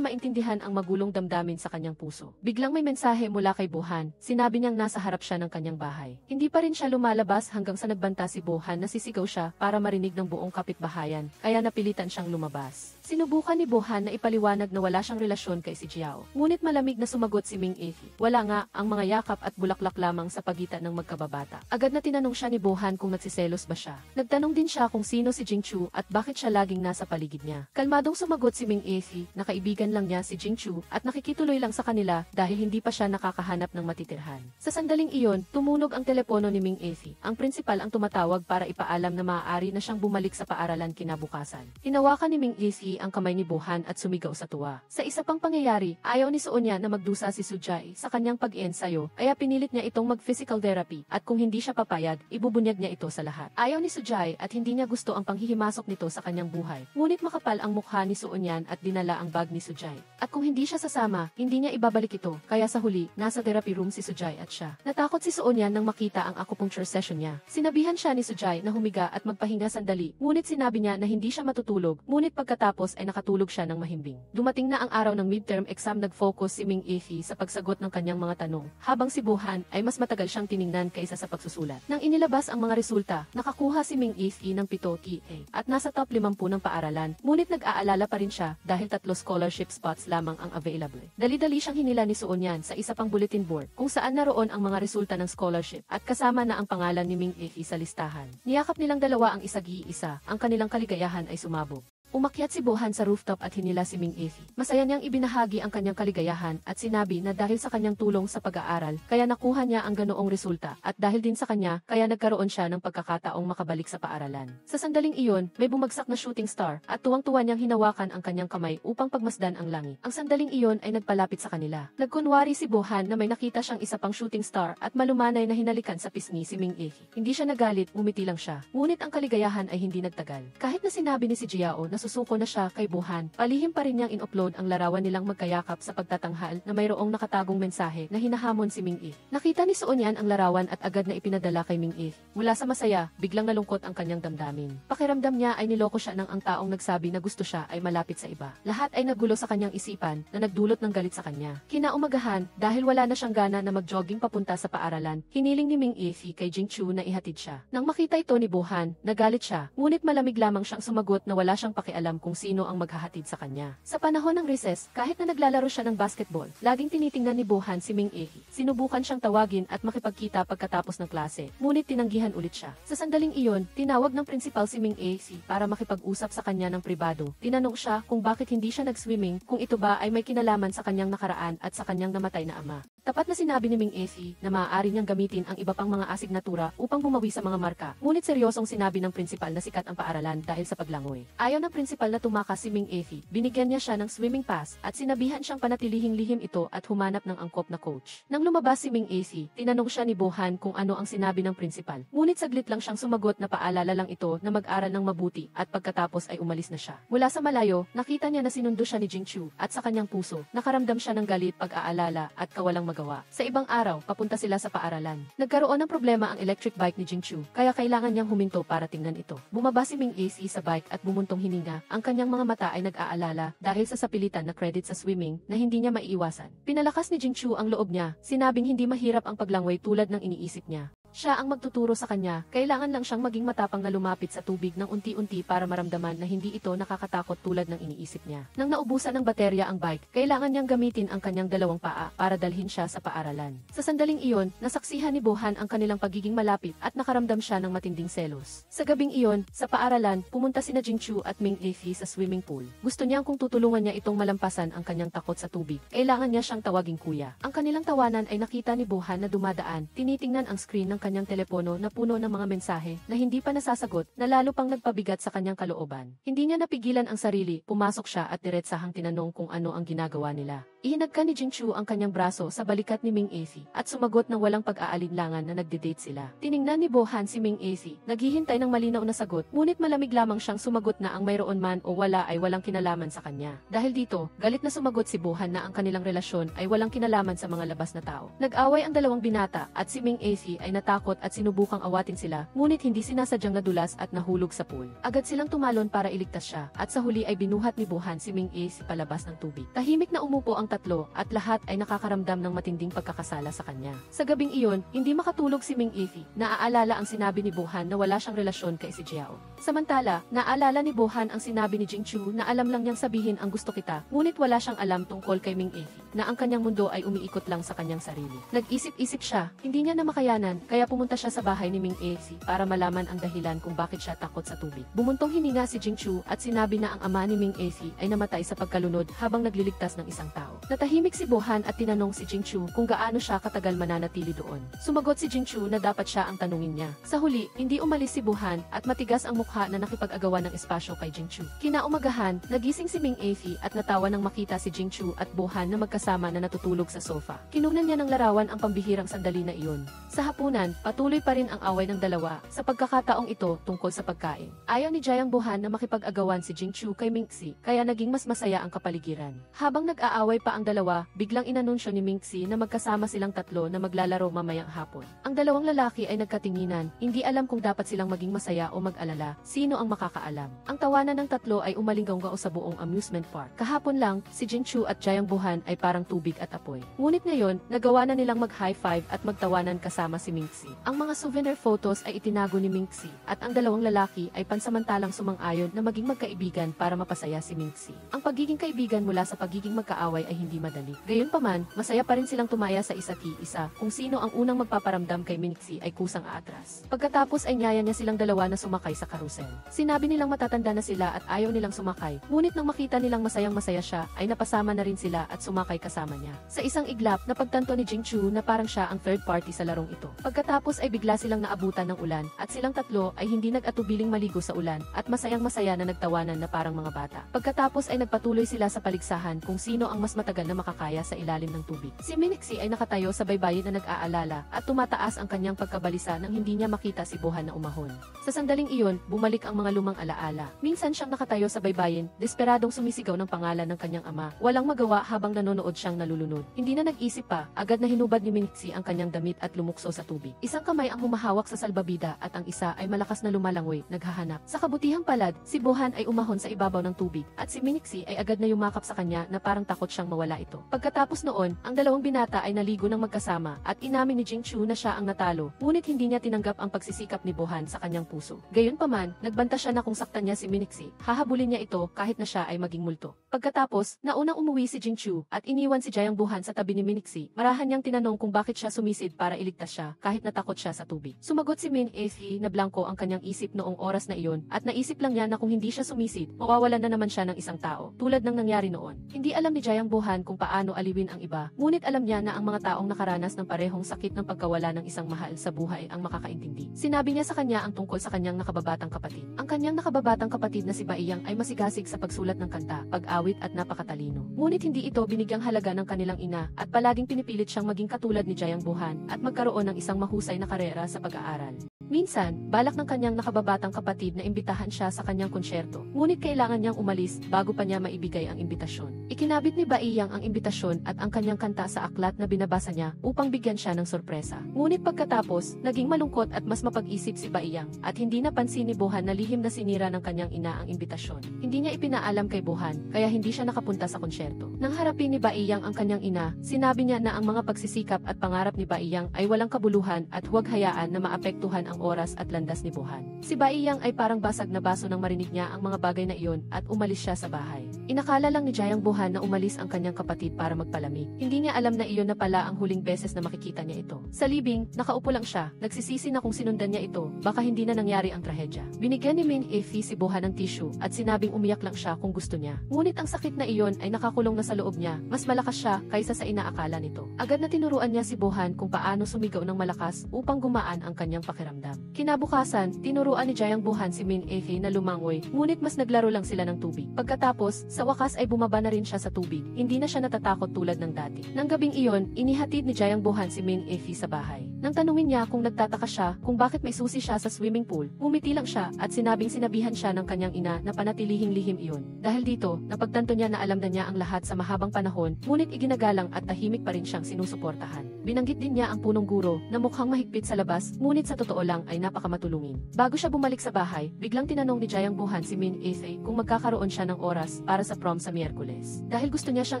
maintindihan ang magulong damdamin sa kanyang puso. Biglang may mensahe mula kay Bohan. Sinabi niyang nasa harap siya ng kanyang bahay. Hindi pa rin siya lumalabas hanggang sa nagbanta si Bohan na sisigaw siya para marinig ng buong kapitbahayan, kaya napilitan siyang lumabas. Sinubukan ni Bohan na ipaliwanag na wala siyang relasyon kay si Jiao. Ngunit malamig na sumagot si Ming Efi. Wala nga, ang mga yakap at bulaklak lamang sa pagitan ng magkababata. Agad na tinanong siya ni Bohan kung nagsiselos ba siya. Nagtanong din siya kung sino si Jingchu at bakit siya laging nasa paligid niya. Kalmadong sumagot si Ming Efi na kaibigan lang niya si Jingchu at nakikituloy lang sa kanila dahil hindi pa siya nakakahanap ng matitirhan. Sa sandaling iyon, tumunog ang telepono ni Ming Efi. Ang prinsipal ang tumatawag para ipaalam na maaari na siyang bumalik sa paaralan kinabukasan. Hinawakan ni Ming Efi ang kamay ni Bohan at sumigaw sa tuwa. Sa isa pang pangyayari, ayaw ni Suonyan na magdusa si Sujai sa kanyang pag-iensayo, kaya pinilit niya itong mag-physical therapy at kung hindi siya papayag, ibubunyag niya ito sa lahat. Ayaw ni Sujai at hindi niya gusto ang panghihimasok nito sa kanyang buhay. Ngunit makapal ang mukha ni Suonyan at dinala ang bag ni Sujai. At kung hindi siya sasama, hindi niya ibabalik ito, kaya sa huli, nasa therapy room si Sujai at siya. Natakot si Suonyan nang makita ang acupuncture session niya. Sinabihan siya ni Sujai na humiga at magpahinga sandali, ngunit sinabi niya na hindi siya matutulog, ngunit pagkatapos ay nakatulog siya ng mahimbing. Dumating na ang araw ng midterm exam, nag-focus si Ming Efi sa pagsagot ng kanyang mga tanong, habang si Bohan ay mas matagal siyang tiningnan kaysa sa pagsusulat. Nang inilabas ang mga resulta, nakakuha si Ming Efi ng 7 TA at nasa top 50 ng paaralan, ngunit nag-aalala pa rin siya dahil 3 scholarship spots lamang ang available. Dali-dali siyang hinila ni Suonyan sa isa pang bulletin board kung saan naroon ang mga resulta ng scholarship at kasama na ang pangalan ni Ming Efi sa listahan. Niyakap nilang dalawa ang isag-iisa, ang kanilang kaligayahan ay sumabog. Umakyat si Bohan sa rooftop at hinila si Ming Efi. Masaya niyang ibinahagi ang kanyang kaligayahan at sinabi na dahil sa kanyang tulong sa pag-aaral, kaya nakuha niya ang ganoong resulta at dahil din sa kanya, kaya nagkaroon siya ng pagkakataong makabalik sa paaralan. Sa sandaling iyon, may bumagsak na shooting star at tuwang-tuwa niyang hinawakan ang kanyang kamay upang pagmasdan ang langit. Ang sandaling iyon ay nagpalapit sa kanila. Nagkunwari si Bohan na may nakita siyang isa pang shooting star at malumanay na hinalikan sa pisngi si Ming Efi. Hindi siya nagalit, umiti lang siya. Ngunit ang kaligayahan ay hindi nagtagal. Kahit na sinabi ni si Jiao na susuko na siya kay Bohan, palihim pa rin niyang in-upload ang larawan nilang magkayakap sa pagtatanghal na mayroong nakatagong mensahe na hinahamon si Ming E. Nakita ni Suonyan ang larawan at agad na ipinadala kay Ming E. Mula sa masaya, biglang nalungkot ang kanyang damdamin. Pakiramdam niya ay niloko siya ng ang taong nagsabi na gusto siya ay malapit sa iba. Lahat ay nagulo sa kanyang isipan na nagdulot ng galit sa kanya. Kinaumagahan, dahil wala na siyang gana na mag-jogging papunta sa paaralan, hiniling ni Ming E kay Jingchu na ihatid siya. Nang makita ito ni Bohan, nagalit siya, ngunit malamig lamang siyang sumagot na wala siyang pakialam kung sino ang maghahatid sa kanya. Sa panahon ng recess, kahit na naglalaro siya ng basketball, laging tinitingnan ni Bohan si Ming E. Sinubukan siyang tawagin at makipagkita pagkatapos ng klase, ngunit tinanggihan ulit siya. Sa sandaling iyon, tinawag ng principal si Ming E para makipag-usap sa kanya ng pribado. Tinanong siya kung bakit hindi siya nag-swimming, kung ito ba ay may kinalaman sa kanyang nakaraan at sa kanyang namatay na ama. Tapat na sinabi ni Ming Esi na maaari niyang gamitin ang iba pang mga asignatura upang bumawi sa mga marka. Ngunit seryosong sinabi ng prinsipal na sikat ang paaralan dahil sa paglangoy. Ayaw ng prinsipal na tumakas si Ming Esi. Binigyan niya siya ng swimming pass at sinabihan siyang panatilihing lihim ito at humanap ng angkop na coach. Nang lumabas si Ming Esi, tinanong siya ni Bohan kung ano ang sinabi ng prinsipal. Ngunit saglit lang siyang sumagot na paalala lang ito na mag-aral ng mabuti at pagkatapos ay umalis na siya. Mula sa malayo, nakita niya na sinundo siya ni Jingchu at sa kanyang puso, nakaramdam siya ng galit, pag-aalala at kawalang magawa. Sa ibang araw, papunta sila sa paaralan. Nagkaroon ng problema ang electric bike ni Jingchu, kaya kailangan niyang huminto para tingnan ito. Bumaba si Ming Esi sa bike at bumuntong hininga. Ang kanyang mga mata ay nag-aalala dahil sa sapilitan na credit sa swimming na hindi niya maiiwasan. Pinalakas ni Jingchu ang loob niya, sinabing hindi mahirap ang paglangoy tulad ng iniisip niya. Siya ang magtuturo sa kanya, kailangan lang siyang maging matapang na lumapit sa tubig ng unti-unti para maramdaman na hindi ito nakakatakot tulad ng iniisip niya. Nang naubusan ng baterya ang bike, kailangan niyang gamitin ang kanyang dalawang paa para dalhin siya sa paaralan. Sa sandaling iyon, nasaksihan ni Bohan ang kanilang pagiging malapit at nakaramdam siya ng matinding selos. Sa gabing iyon, sa paaralan, pumunta sina Jingchu at Ming Esi sa swimming pool. Gusto niyang kung tutulungan niya itong malampasan ang kanyang takot sa tubig, kailangan niya siyang tawaging kuya. Ang kanilang tawanan ay nakita ni Bohan na dumadaan, tinitingnan ang screen ng kanyang telepono na puno ng mga mensahe na hindi pa nasasagot na lalo pang nagpabigat sa kanyang kalooban. Hindi niya napigilan ang sarili, pumasok siya at diretsahang tinanong kung ano ang ginagawa nila. Ihinagka ni Jingchu ang kanyang braso sa balikat ni Ming Esi at sumagot ng walang pag-aalinlangan na nagde-date sila. Tiningnan ni Bohan si Ming Esi, naghihintay ng malinaw na sagot, ngunit malamig lamang siyang sumagot na ang mayroon man o wala ay walang kinalaman sa kanya. Dahil dito, galit na sumagot si Bohan na ang kanilang relasyon ay walang kinalaman sa mga labas na tao. Nag-away ang dalawang binata at si Ming Esi ay natakot at sinubukang awatin sila, ngunit hindi sinasadyang nadulas at nahulog sa pool. Agad silang tumalon para iligtas siya at sa huli ay binuhat ni Bohan si Ming Esi palabas ng tubig. Tahimik na umupo ang tatlo at lahat ay nakakaramdam ng matinding pagkakasala sa kanya. Sa gabing iyon, hindi makatulog si Ming Esi. Naaalala ang sinabi ni Bohan na wala siyang relasyon kay si Jiao. Samantala, naalala ni Bohan ang sinabi ni Jingchu na alam lang niyang sabihin ang gusto kita, ngunit wala siyang alam tungkol kay Ming Esi, na ang kanyang mundo ay umiikot lang sa kanyang sarili. Nag-isip-isip siya, hindi niya na makayanan, kaya pumunta siya sa bahay ni Ming Esi para malaman ang dahilan kung bakit siya takot sa tubig. Bumuntong hininga si Jingchu at sinabi na ang ama ni Ming Esi ay namatay sa pagkalunod habang nagliligtas ng isang tao. Natahimik si Bohan at tinanong si Jingchu kung gaano siya katagal mananatili doon. Sumagot si Jingchu na dapat siya ang tanungin niya. Sa huli, hindi umalis si Bohan at matigas ang mukha na nakipag-agawan ng espasyo kay Jingchu. Kinaumagahan, nagising si Ming Esi at natawa nang makita si Jingchu at Bohan na magkasama na natutulog sa sofa. Kinunan niya ng larawan ang pambihirang sandali na iyon. Sa hapunan, patuloy pa rin ang away ng dalawa sa pagkakataong ito tungkol sa pagkain. Ayaw ni Jayang Bohan na makipag-agawan si Jingchu kay Mingxi, kaya naging mas masaya ang kapaligiran. Habang nag-aaway pa ang dalawa, biglang inanunsyo ni Mingxi na magkasama silang tatlo na maglalaro mamayang hapon. Ang dalawang lalaki ay nagkatinginan, hindi alam kung dapat silang maging masaya o mag-alala, sino ang makakaalam. Ang tawanan ng tatlo ay umalinggaw sa buong amusement park. Kahapon lang, si Jingchu at Jayang Bohan ay parang tubig at apoy. Ngunit ngayon, nagawa na nilang mag-high five at magtawanan kasama si Mingxi. Ang mga souvenir photos ay itinago ni Mingxi at ang dalawang lalaki ay pansamantalang sumang-ayon na maging magkaibigan para mapasaya si Mingxi. Ang pagiging kaibigan mula sa pagiging magkaaway ay hindi madali. Gayunpaman, masaya pa rin silang tumaya sa isa't isa kung sino ang unang magpaparamdam kay Mingxi ay kusang aatras. Pagkatapos ay niyaya niya silang dalawa na sumakay sa karusel. Sinabi nilang matatanda na sila at ayaw nilang sumakay, ngunit nang makita nilang masayang-masaya siya, ay napasama na rin sila at sumakay kasama niya. Sa isang iglap, napagtanto ni Jingchu na parang siya ang third party sa larong ito. Pagkatapos ay bigla silang naabutan ng ulan at silang tatlo ay hindi nag-atubiling maligo sa ulan at masayang-masaya na nagtawanan na parang mga bata. Pagkatapos ay nagpatuloy sila sa paligsahan kung sino ang mas matagal na makakaya sa ilalim ng tubig. Si Mingxi ay nakatayo sa baybayin na nag-aalala at tumataas ang kanyang pagkabalisa nang hindi niya makita si Bohan na umahon. Sa sandaling iyon, bumalik ang mga lumang alaala. Minsan siyang nakatayo sa baybayin, desperadong sumisigaw ng pangalan ng kanyang ama. Walang magawa habang nanonood siyang nalulunod. Hindi na nag-isip pa, agad na hinubad ni Mingxi ang kanyang damit at lumukso sa tubig. Isang kamay ang humahawak sa salbabida at ang isa ay malakas na lumalangoy, naghahanap. Sa kabutihang palad, si Bohan ay umahon sa ibabaw ng tubig at si Mingxi ay agad na yumakap sa kanya na parang takot siyang mawala ito. Pagkatapos noon, ang dalawang binata ay naligo ng magkasama at inamin ni Jingchu na siya ang natalo, ngunit hindi niya tinanggap ang pagsisikap ni Bohan sa kanyang puso. Gayunpaman, nagbanta siya na kung saktan niya si Mingxi, hahabulin niya ito kahit na siya ay maging multo. Pagkatapos, naunang umuwi si Jingchu at iniwan si Jayang Bohan sa tabi ni Mingxi. Marahan niyang tinanong kung bakit siya sumisid para iligtas siya, kahit na takot siya sa tubig. Sumagot si Min Ae na blanco ang kanyang isip noong oras na iyon at naisip lang niya na kung hindi siya sumisid, mawawalan na naman siya ng isang tao, tulad ng nangyari noon. Hindi alam ni Jayang Bohan kung paano aliwin ang iba, ngunit alam niya na ang mga taong nakaranas ng parehong sakit ng pagkawala ng isang mahal sa buhay ang makakaintindi. Sinabi niya sa kanya ang tungkol sa kanyang nakababatang kapatid. Ang kanyang nakababatang kapatid na si Baiyang ay masigasig sa pagsulat ng kanta, pag-awit at napakatalino. Ngunit hindi ito binigyang halaga ng kanilang ina at palaging pinipilit siyang maging katulad ni Jayang Bohan at magkaroon ng isang mahusay na karera sa pag-aaral. Minsan, balak ng kanyang nakababatang kapatid na imbitahan siya sa kanyang konsyerto, ngunit kailangan niyang umalis bago pa niya maibigay ang imbitasyon. Ikinabit ni Baiyang ang imbitasyon at ang kanyang kanta sa aklat na binabasa niya upang bigyan siya ng sorpresa. Ngunit pagkatapos, naging malungkot at mas mapag-isip si Baiyang at hindi napansin ni Bohan na lihim na sinira ng kanyang ina ang imbitasyon. Hindi niya ipinaalam kay Bohan, kaya hindi siya nakapunta sa konsyerto. Nang harapin ni Baiyang ang kanyang ina, sinabi niya na ang mga pagsisikap at pangarap ni Baiyang ay walang kabuluhan at huwag hayaan na maapektuhan ang oras at landas ni Bohan. Si Baiyang ay parang basag na baso nang marinig niya ang mga bagay na iyon at umalis siya sa bahay. Inakala lang ni Jayang Bohan na umalis ang kanyang kapatid para magpalamig. Hindi niya alam na iyon na pala ang huling beses na makikita niya ito. Sa libing, nakaupo lang siya, nagsisisi na kung sinundan niya ito, baka hindi na nangyari ang trahedya. Binigyan ni Min Ae si Bohan ng tissue at sinabing umiyak lang siya kung gusto niya. Ngunit ang sakit na iyon ay nakakulong na sa loob niya, mas malakas siya kaysa sa inaakala nito. Agad na tinuruan niya si Bohan kung paano sumigaw ng malakas upang gumaan ang kanyang pakiramdam. Kinabukasan, tinuruan ni Jayang Bohan si Min Ae na lumangoy, ngunit mas naglaro lang sila ng tubig. Pagkatapos, sa wakas ay bumaba na rin siya sa tubig, hindi na siya natatakot tulad ng dati. Nang gabing iyon, inihatid ni Jayang Bohan si Min Ae sa bahay. Nang tanungin niya kung nagtataka siya kung bakit may susi siya sa swimming pool, ngumiti lang siya at sinabing sinabihan siya ng kanyang ina na panatilihing lihim iyon. Dahil dito, napagtanto niya na alam na niya ang lahat sa mahabang panahon, ngunit iginagalang at tahimik pa rin siyang sinusuportahan. Binanggit din niya ang punong guro na mukhang mahigpit sa labas, ngunit sa totoo lang ay napakamatulungin. Bago siya bumalik sa bahay, biglang tinanong ni Jayang Bohan si Min Ae kung magkakaroon siya ng oras para sa prom sa Miyerkules. Dahil gusto niya siyang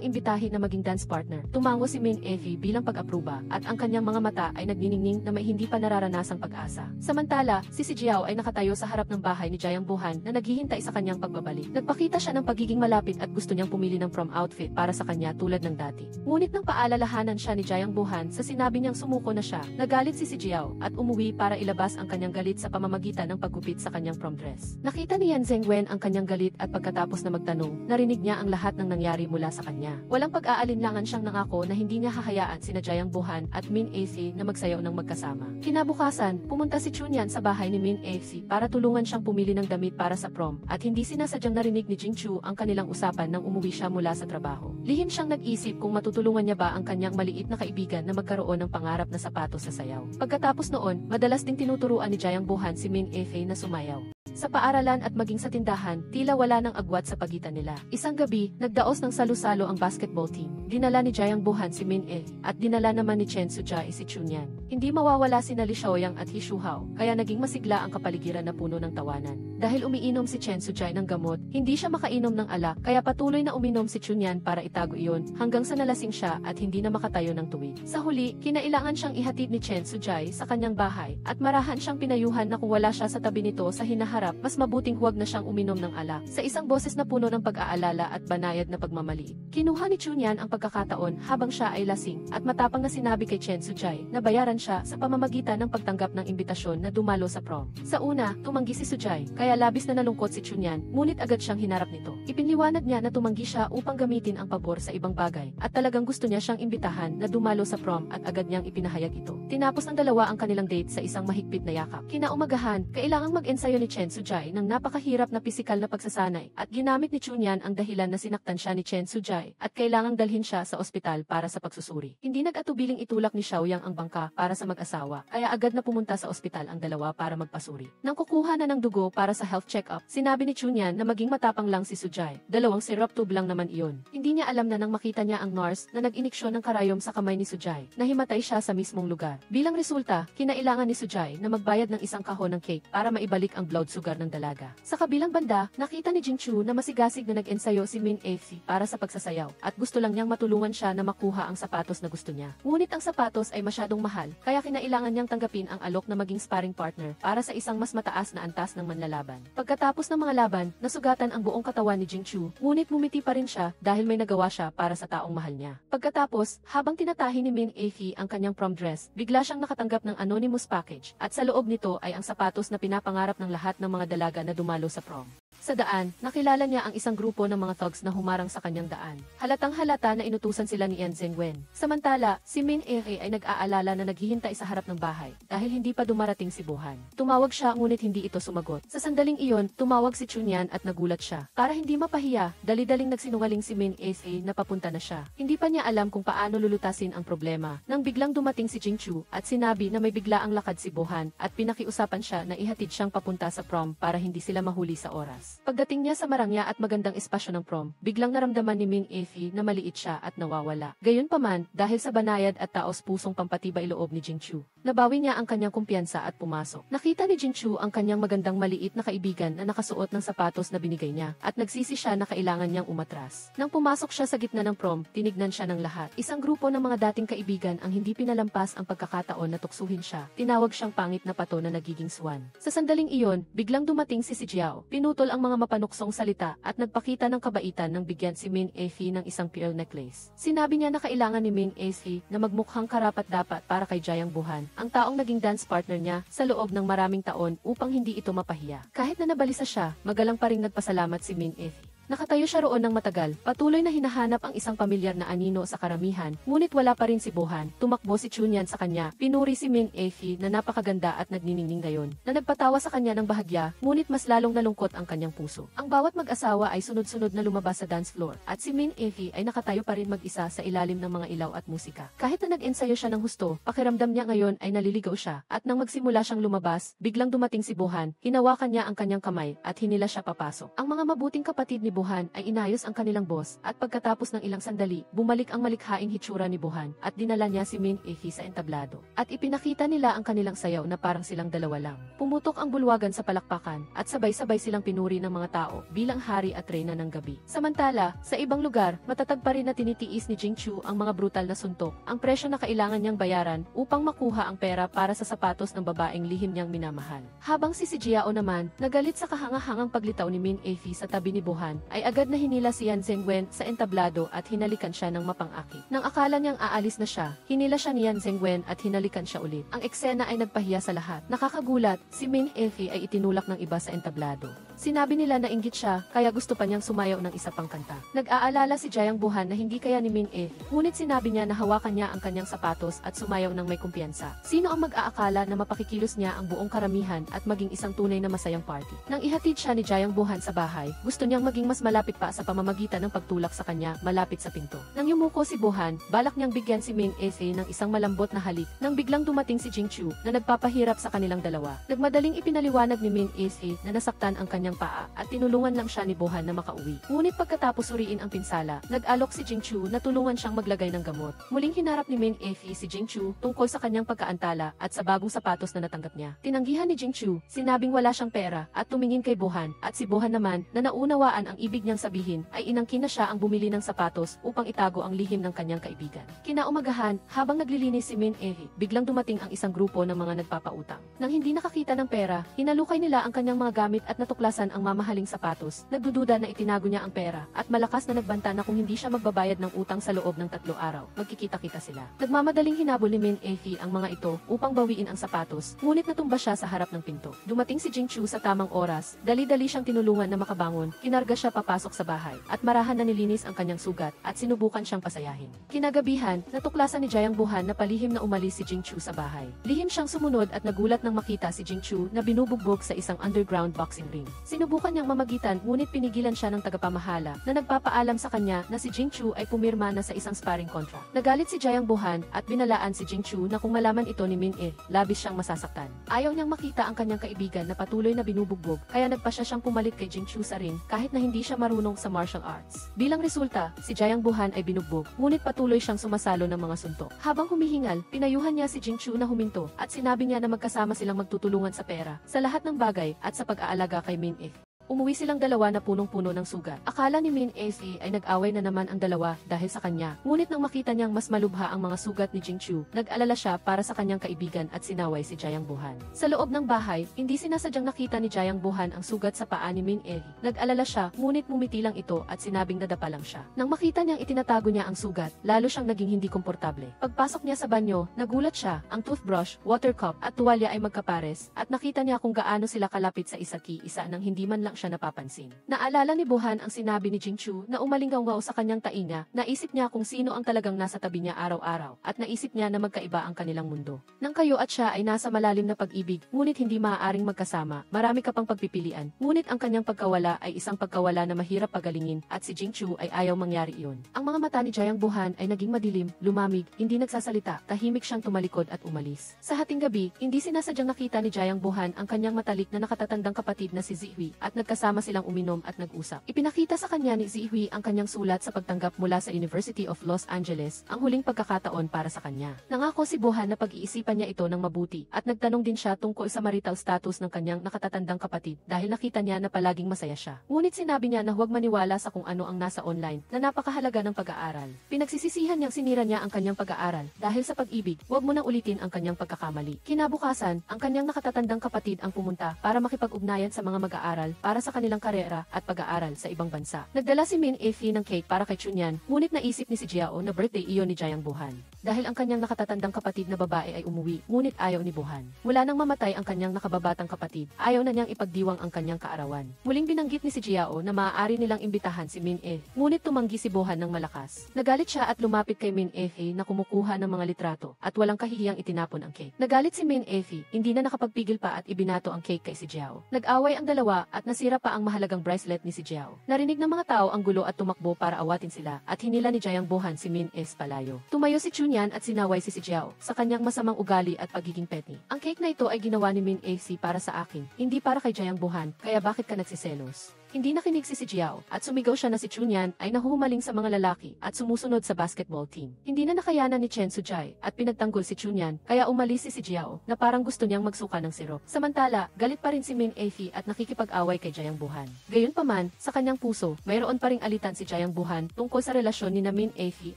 imbitahin na maging dance partner, tumango si Min Ae bilang pag-apruba at ang kanyang mga mata ay nagniningning na may hindi pa nararanasang pag-asa. Samantala, si Jiao ay nakatayo sa harap ng bahay ni Jayang Bohan na naghihintay sa kanyang pagbabalik. Nagpakita siya ng pagiging malapit at gusto niyang pumili ng prom outfit para sa kanya tulad ng dati. Ngunit nang paalalahanan siya ni Jayang Bohan sa sinabi niyang sumuko na siya, nagalit si Jiao at umuwi para ilabas ang kanyang galit sa pamamagitan ng paggupit sa kanyang prom dress. Nakita ni Yan Zhengwen ang kanyang galit at pagkatapos na magtanong, narinig niya ang lahat ng nangyari mula sa kanya. Walang pag-aalinlangan siyang nangako na hindi niya hahayaan sina Jayang Bohan at Min Ae na magsayaw ng magkasama. Kinabukasan, pumunta si Chunyan sa bahay ni Min Ae para tulungan siyang pumili ng damit para sa prom at hindi sinasadyang narinig ni Jingchu ang kanilang usapan nang umuwi siya mula sa trabaho. Lihim siyang nag-isip kung matutulungan niya ba ang kanyang maliit na kaibigan na magkaroon ng pangarap na sapatos sa sayaw. Pagkatapos noon, madalas ding tinuturuan ni Jayang Bohan si Min Ae na sumayaw. Sa paaralan at maging sa tindahan, tila wala ng agwat sa pagitan nila. Isang gabi, nagdaos ng salo-salo ang basketball team. Dinala ni Jayang Bohan si Min Ae at dinala naman ni Chen Sujai si Chunyan. Hindi mawawala sina Li Xiaoyang at He Shuhao, kaya naging masigla ang kapaligiran na puno ng tawanan. Dahil umiinom si Chen Sujai ng gamot, hindi siya makainom ng alak, kaya patuloy na uminom si Chunyan para itago iyon hanggang sa nalasing siya at hindi na makatayo ng tuwid. Sa huli, kinailangan siyang ihatid ni Chen Sujai sa kanyang bahay at marahan siyang pinayuhan na kung wala siya sa tabi nito sa hinaharap, mas mabuting huwag na siyang uminom ng alak. Sa isang boses na puno ng pag-aalala at banayad na pagmamaliit, kinuha ni Chunyan ang pagkakataon habang siya ay lasing at matapang na sinabi kay Chen Sujai na bayaran siya sa pamamagitan ng pagtanggap ng imbitasyon na dumalo sa prom. Sa una, tumanggi si Sujai, kaya labis na nalungkot si Chunyan, ngunit agad siyang hinarap nito. Ipinliwanag niya na tumanggi siya upang gamitin ang pabor sa ibang bagay at talagang gusto niya siyang imbitahan na dumalo sa prom at agad niyang ipinahayag ito. Tinapos ng dalawa ang kanilang date sa isang mahigpit na yakap. Kinaumagahan, kailangang mag-ensayo ni Chen Sujai ng napakahirap na pisikal na pagsasanay at ginamit ni Chunyan ang dahilan na sinaktan siya ni Chen Sujai at kailangang dalhin siya sa ospital para sa pagsusuri. Hindi nag-atubiling itulak ni Xiaoyang ang bangka para sa mag-asawa, kaya agad na pumunta sa ospital ang dalawa para magpasuri. Nang kukuha na ng dugo para sa health check-up, sinabi ni Chunyan na maging matapang lang si Sujai. Dalawang syrup tube lang naman iyon. Hindi niya alam na nang makita niya ang nurse na nag-iniksyon ng karayom sa kamay ni Sujai, nahimatay siya sa mismong lugar. Bilang resulta, kinailangan ni Sujai na magbayad ng isang kahon ng cake para maibalik ang blood sugar ng dalaga. Sa kabilang banda, nakita ni Jingchu na masigasig na nag-ensayo si Min Afi para sa pagsasayaw at gusto lang niyang matulungan siya na makuha ang sapatos na gusto niya. Ngunit ang sapatos ay masyadong mahal, kaya kinailangan niyang tanggapin ang alok na maging sparring partner para sa isang mas mataas na antas ng manlalaban. Pagkatapos ng mga laban, nasugatan ang buong katawan ni Jingchu, ngunit ngumiti pa rin siya dahil may nagawa siya para sa taong mahal niya. Pagkatapos, habang tinatahi ni Min Afi ang kanyang prom dress, bigla siyang nakatanggap ng anonymous package at sa loob nito ay ang sapatos na pinapangarap ng lahat ng mga dalaga na dumalo sa prom. Sa daan, nakilala niya ang isang grupo ng mga thugs na humarang sa kanyang daan. Halatang halata na inutusan sila ni Yan Zhengwen. Samantala, si Min Afi ay nag-aalala na naghihintay sa harap ng bahay dahil hindi pa dumarating si Bohan. Tumawag siya ngunit hindi ito sumagot. Sa sandaling iyon, tumawag si Chunyan at nagulat siya. Para hindi mapahiya, dali-daling nagsinungaling si Min Afi na papunta na siya. Hindi pa niya alam kung paano lulutasin ang problema nang biglang dumating si Jingchu at sinabi na may biglaang lakad si Bohan at pinakiusapan siya na ihatid siyang papunta sa prom para hindi sila mahuli sa oras. Pagdating niya sa marangya at magandang espasyo ng prom, biglang naramdaman ni Min Afi na maliit siya at nawawala. Gayunpaman, dahil sa banayad at taos-pusong pampatibay loob ni Jingchu, nabawi niya ang kanyang kumpiyansa at pumasok. Nakita ni Jingchu ang kanyang magandang maliit na kaibigan na nakasuot ng sapatos na binigay niya at nagsisi siya na kailangan niyang umatras. Nang pumasok siya sa gitna ng prom, tinignan siya ng lahat. Isang grupo ng mga dating kaibigan ang hindi pinalampas ang pagkakataon na tuksuhin siya. Tinawag siyang pangit na pato na nagiging swan. Sa sandaling iyon, biglang dumating si Jiao. Pinutol ang mga mapanuksong salita at nagpakita ng kabaitan nang bigyan si Min Afi ng isang pearl necklace. Sinabi niya na kailangan ni Min Afi na magmukhang karapat-dapat para kay Jiang Bohan, ang taong naging dance partner niya sa loob ng maraming taon upang hindi ito mapahiya. Kahit na nabalisa siya, magalang pa ring nagpasalamat si Min Afi. Nakatayo siya roon ng matagal, patuloy na hinahanap ang isang pamilyar na anino sa karamihan, ngunit wala pa rin si Bohan. Tumakbo si Chunyan sa kanya, pinuri si Min Afi na napakaganda at nagniningning gayon, na nagpatawa sa kanya ng bahagya, ngunit mas lalong nalungkot ang kanyang puso. Ang bawat mag-asawa ay sunod-sunod na lumabas sa dance floor, at si Min Afi ay nakatayo pa rin mag-isa sa ilalim ng mga ilaw at musika. Kahit na nag-ensayo siya ng husto, pakiramdam niya ngayon ay naliligaw siya, at nang magsimula siyang lumabas, biglang dumating si Bohan, hinawakan niya ang kanyang kamay, at hinila siya papasok. Ang mga mabuting kapatid ni Bohan ay inayos ang kanilang boss at pagkatapos ng ilang sandali, bumalik ang malikhaing hitsura ni Bohan at dinala niya si Min Afi sa entablado. At ipinakita nila ang kanilang sayaw na parang silang dalawa lang. Pumutok ang bulwagan sa palakpakan at sabay-sabay silang pinuri ng mga tao bilang hari at reyna ng gabi. Samantala, sa ibang lugar, matatag pa rin na tinitiis ni Jingchu ang mga brutal na suntok, ang presyo na kailangan niyang bayaran upang makuha ang pera para sa sapatos ng babaeng lihim niyang minamahal. Habang si Jiao naman, nagalit sa kahangahangang paglitaw ni Min Afi sa tabi ni Bohan, ay agad na hinila si Yan Zhengwen sa entablado at hinalikan siya ng mapang-akit. Nang akala niyang aalis na siya, hinila siya ni Yan Zhengwen at hinalikan siya ulit. Ang eksena ay nagpahiya sa lahat. Nakakagulat, si Min Afi ay itinulak ng iba sa entablado. Sinabi nila na inggit siya, kaya gusto pa niyang sumayaw ng isa pang kanta. Nag-aalala si Jiang Bohan na hindi kaya ni Min Afi, ngunit sinabi niya na hawakan niya ang kanyang sapatos at sumayaw ng may kumpiyansa. Sino ang mag-aakala na mapakikilos niya ang buong karamihan at maging isang tunay na masayang party? Nang ihatid siya ni Jiang Bohan sa bahay, gusto niyang maging mas malapit pa sa pamamagitan ng pagtulak sa kanya malapit sa pinto. Nang yumuko si Bohan, balak niyang bigyan si Min Afi ng isang malambot na halik nang biglang dumating si Jingchu na nagpapahirap sa kanilang dalawa. Nagmadaling ipinaliwanag ni Min Afi na nasaktan ang kanyang paa at tinulungan lang siya ni Bohan na makauwi. Ngunit pagkatapos suriin ang pinsala, nag-alok si Jingchu na tulungan siyang maglagay ng gamot. Muling hinarap ni Min Afi si Jingchu tungkol sa kanyang pagkaantala at sa bagong sapatos na natanggap niya. Tinanggihan ni Jingchu, sinabing wala siyang pera at tumingin kay Bohan, at si Bohan naman na naunawaan ang ibig niyang sabihin ay inangkin na siya ang bumili ng sapatos upang itago ang lihim ng kanyang kaibigan. Kinaumagahan, habang naglilinis si Min Afi, biglang dumating ang isang grupo ng mga nagpapautang. Nang hindi nakakita ng pera, hinalukay nila ang kanyang mga gamit at natuklasan ang mamahaling sapatos. Nagdududa na itinago niya ang pera at malakas na nagbanta na kung hindi siya magbabayad ng utang sa loob ng 3 araw, magkikita-kita sila. Nagmamadaling hinabol ni Min Afi ang mga ito upang bawiin ang sapatos, ngunit natumba siya sa harap ng pinto. Dumating si Jingchu sa tamang oras, dali-dali siyang tinulungan na makabangon, kinarga siya papasok sa bahay, at marahan na nilinis ang kanyang sugat at sinubukan siyang pasayahin. Kinagabihan, natuklasan ni Jiang Bohan na palihim na umalis si Jingchu sa bahay. Lihim siyang sumunod at nagulat nang makita si Jingchu na binubugbog sa isang underground boxing ring. Sinubukan niyang mamagitan ngunit pinigilan siya ng tagapamahala na nagpapaalam sa kanya na si Jingchu ay pumirma na sa isang sparring contract. Nagalit si Jiang Bohan at binalaan si Jingchu na kung malaman ito ni Min Afi, labis siyang masasaktan. Ayaw niyang makita ang kanyang kaibigan na patuloy na binubugbog, kaya nagpasya siyang pumalit kay Jingchu sa ring kahit na hindi hindi siya marunong sa martial arts. Bilang resulta, si Jayang Buhan ay binugbog, ngunit patuloy siyang sumasalo ng mga suntok. Habang humihingal, pinayuhan niya si Jingchu na huminto at sinabi niya na magkasama silang magtutulungan sa pera, sa lahat ng bagay at sa pag-aalaga kay Min-e. Umuwi silang dalawa na punong-puno ng sugat. Akala ni Min-e ay nag-away na naman ang dalawa dahil sa kanya. Ngunit nang makita niyang mas malubha ang mga sugat ni Jingchu, nag-alala siya para sa kanyang kaibigan at sinaway si Jayang Buhan. Sa loob ng bahay, hindi sinasadyang nakita ni Jayang Buhan ang sugat sa paa ni Min-e. Nag-alala siya, ngunit mumiti lang ito at sinabing nadapa lang siya. Nang makita niyang itinatago niya ang sugat, lalo siyang naging hindi komportable. Pagpasok niya sa banyo, nagulat siya, ang toothbrush, water cup at tuwalya ay magkapares at nakita niya kung gaano sila kalapit sa isa't-isa nang hindi man lang siya napapansin. Naalala ni Buhan ang sinabi ni Jingchu na umalinggaw sa kanyang tainga, naisip niya kung sino ang talagang nasa tabi niya araw-araw, at naisip niya na magkaiba ang kanilang mundo. Nang kayo at siya ay nasa malalim na pag-ibig, ngunit hindi maaaring magkasama, marami ka pang pagpipilian, ngunit ang kanyang pagkawala ay isang pagkawala na mahirap pagalingin, at si Jingchu ay ayaw mangyari iyon. Ang mga mata ni Jayang Buhan ay naging madilim, lumamig, hindi nagsasalita, tahimik siyang tumalikod at umalis. Sa hating gabi, hindi sinasadyang nakita ni Jayang Buhan ang kanyang matalik na nakatatandang kapatid na si Zihui, at nagkasama silang uminom at nag-usap. Ipinakita sa kanya ni Zihui ang kanyang sulat sa pagtanggap mula sa University of Los Angeles, ang huling pagkakataon para sa kanya. Nangako si Buhan na pag-iisipan niya ito ng mabuti, at nagtanong din siya tungkol sa marital status ng kanyang nakatatandang kapatid dahil nakita niya na palaging masaya siya. Ngunit sinabi niya na huwag maniwala sa kung ano ang nasa online, na napakahalaga ng pag-aaral. Pinagsisisihan niyang sinira niya ang kanyang pag-aaral dahil sa pag-ibig, huwag mo nang ulitin ang kanyang pagkakamali. Kinabukasan, ang kanyang nakatatandang kapatid ang pumunta para makipag-ugnayan sa mga mag-aaral para sa kanilang karera at pag-aaral sa ibang bansa. Nagdala si Min-e ng cake para kay Chunyan, ngunit naisip ni si Jiao na birthday iyon ni Jayang Buhan. Dahil ang kanyang nakatatandang kapatid na babae ay umuwi, ngunit ayaw ni Buhan. Mula nang mamatay ang kanyang nakababatang kapatid, ayaw na niyang ipagdiwang ang kanyang kaarawan. Muling binanggit ni si Jiao na maaari nilang imbitahan si Min-e, ngunit tumanggi si Buhan ng malakas. Nagalit siya at lumapit kay Min-e na kumukuha ng mga litrato, at walang kahihiyang itinapon ang cake. Nagalit si Min-e, hindi na nakapagpigil pa at ibinato ang cake kay si Jiao. Nag-away ang dalawa at nasira pa ang mahalagang bracelet ni si Jiao. Narinig ng mga tao ang gulo at tumakbo para awatin sila, at hinila ni Jayang Buhan si Min-e palayo. Tumayo si Chunyan at sinaway si Jiao sa kanyang masamang ugali at pagiging petty. Ang cake na ito ay ginawa ni Min-e para sa akin, hindi para kay Jayang Buhan, kaya bakit ka nagsiselos? Hindi nakinig si Jiao, at sumigaw siya na si Chunyan ay nahuhumaling sa mga lalaki at sumusunod sa basketball team. Hindi na nakayanan ni Chen Sujai at pinagtanggol si Chunyan, kaya umalis si Jiao na parang gusto niyang magsuka ng sirop. Samantala, galit pa rin si Min-e at nakikipag-away kay Jayang Buhan. Gayunpaman, sa kanyang puso, mayroon pa ring alitan si Jayang Buhan tungkol sa relasyon ni Min-e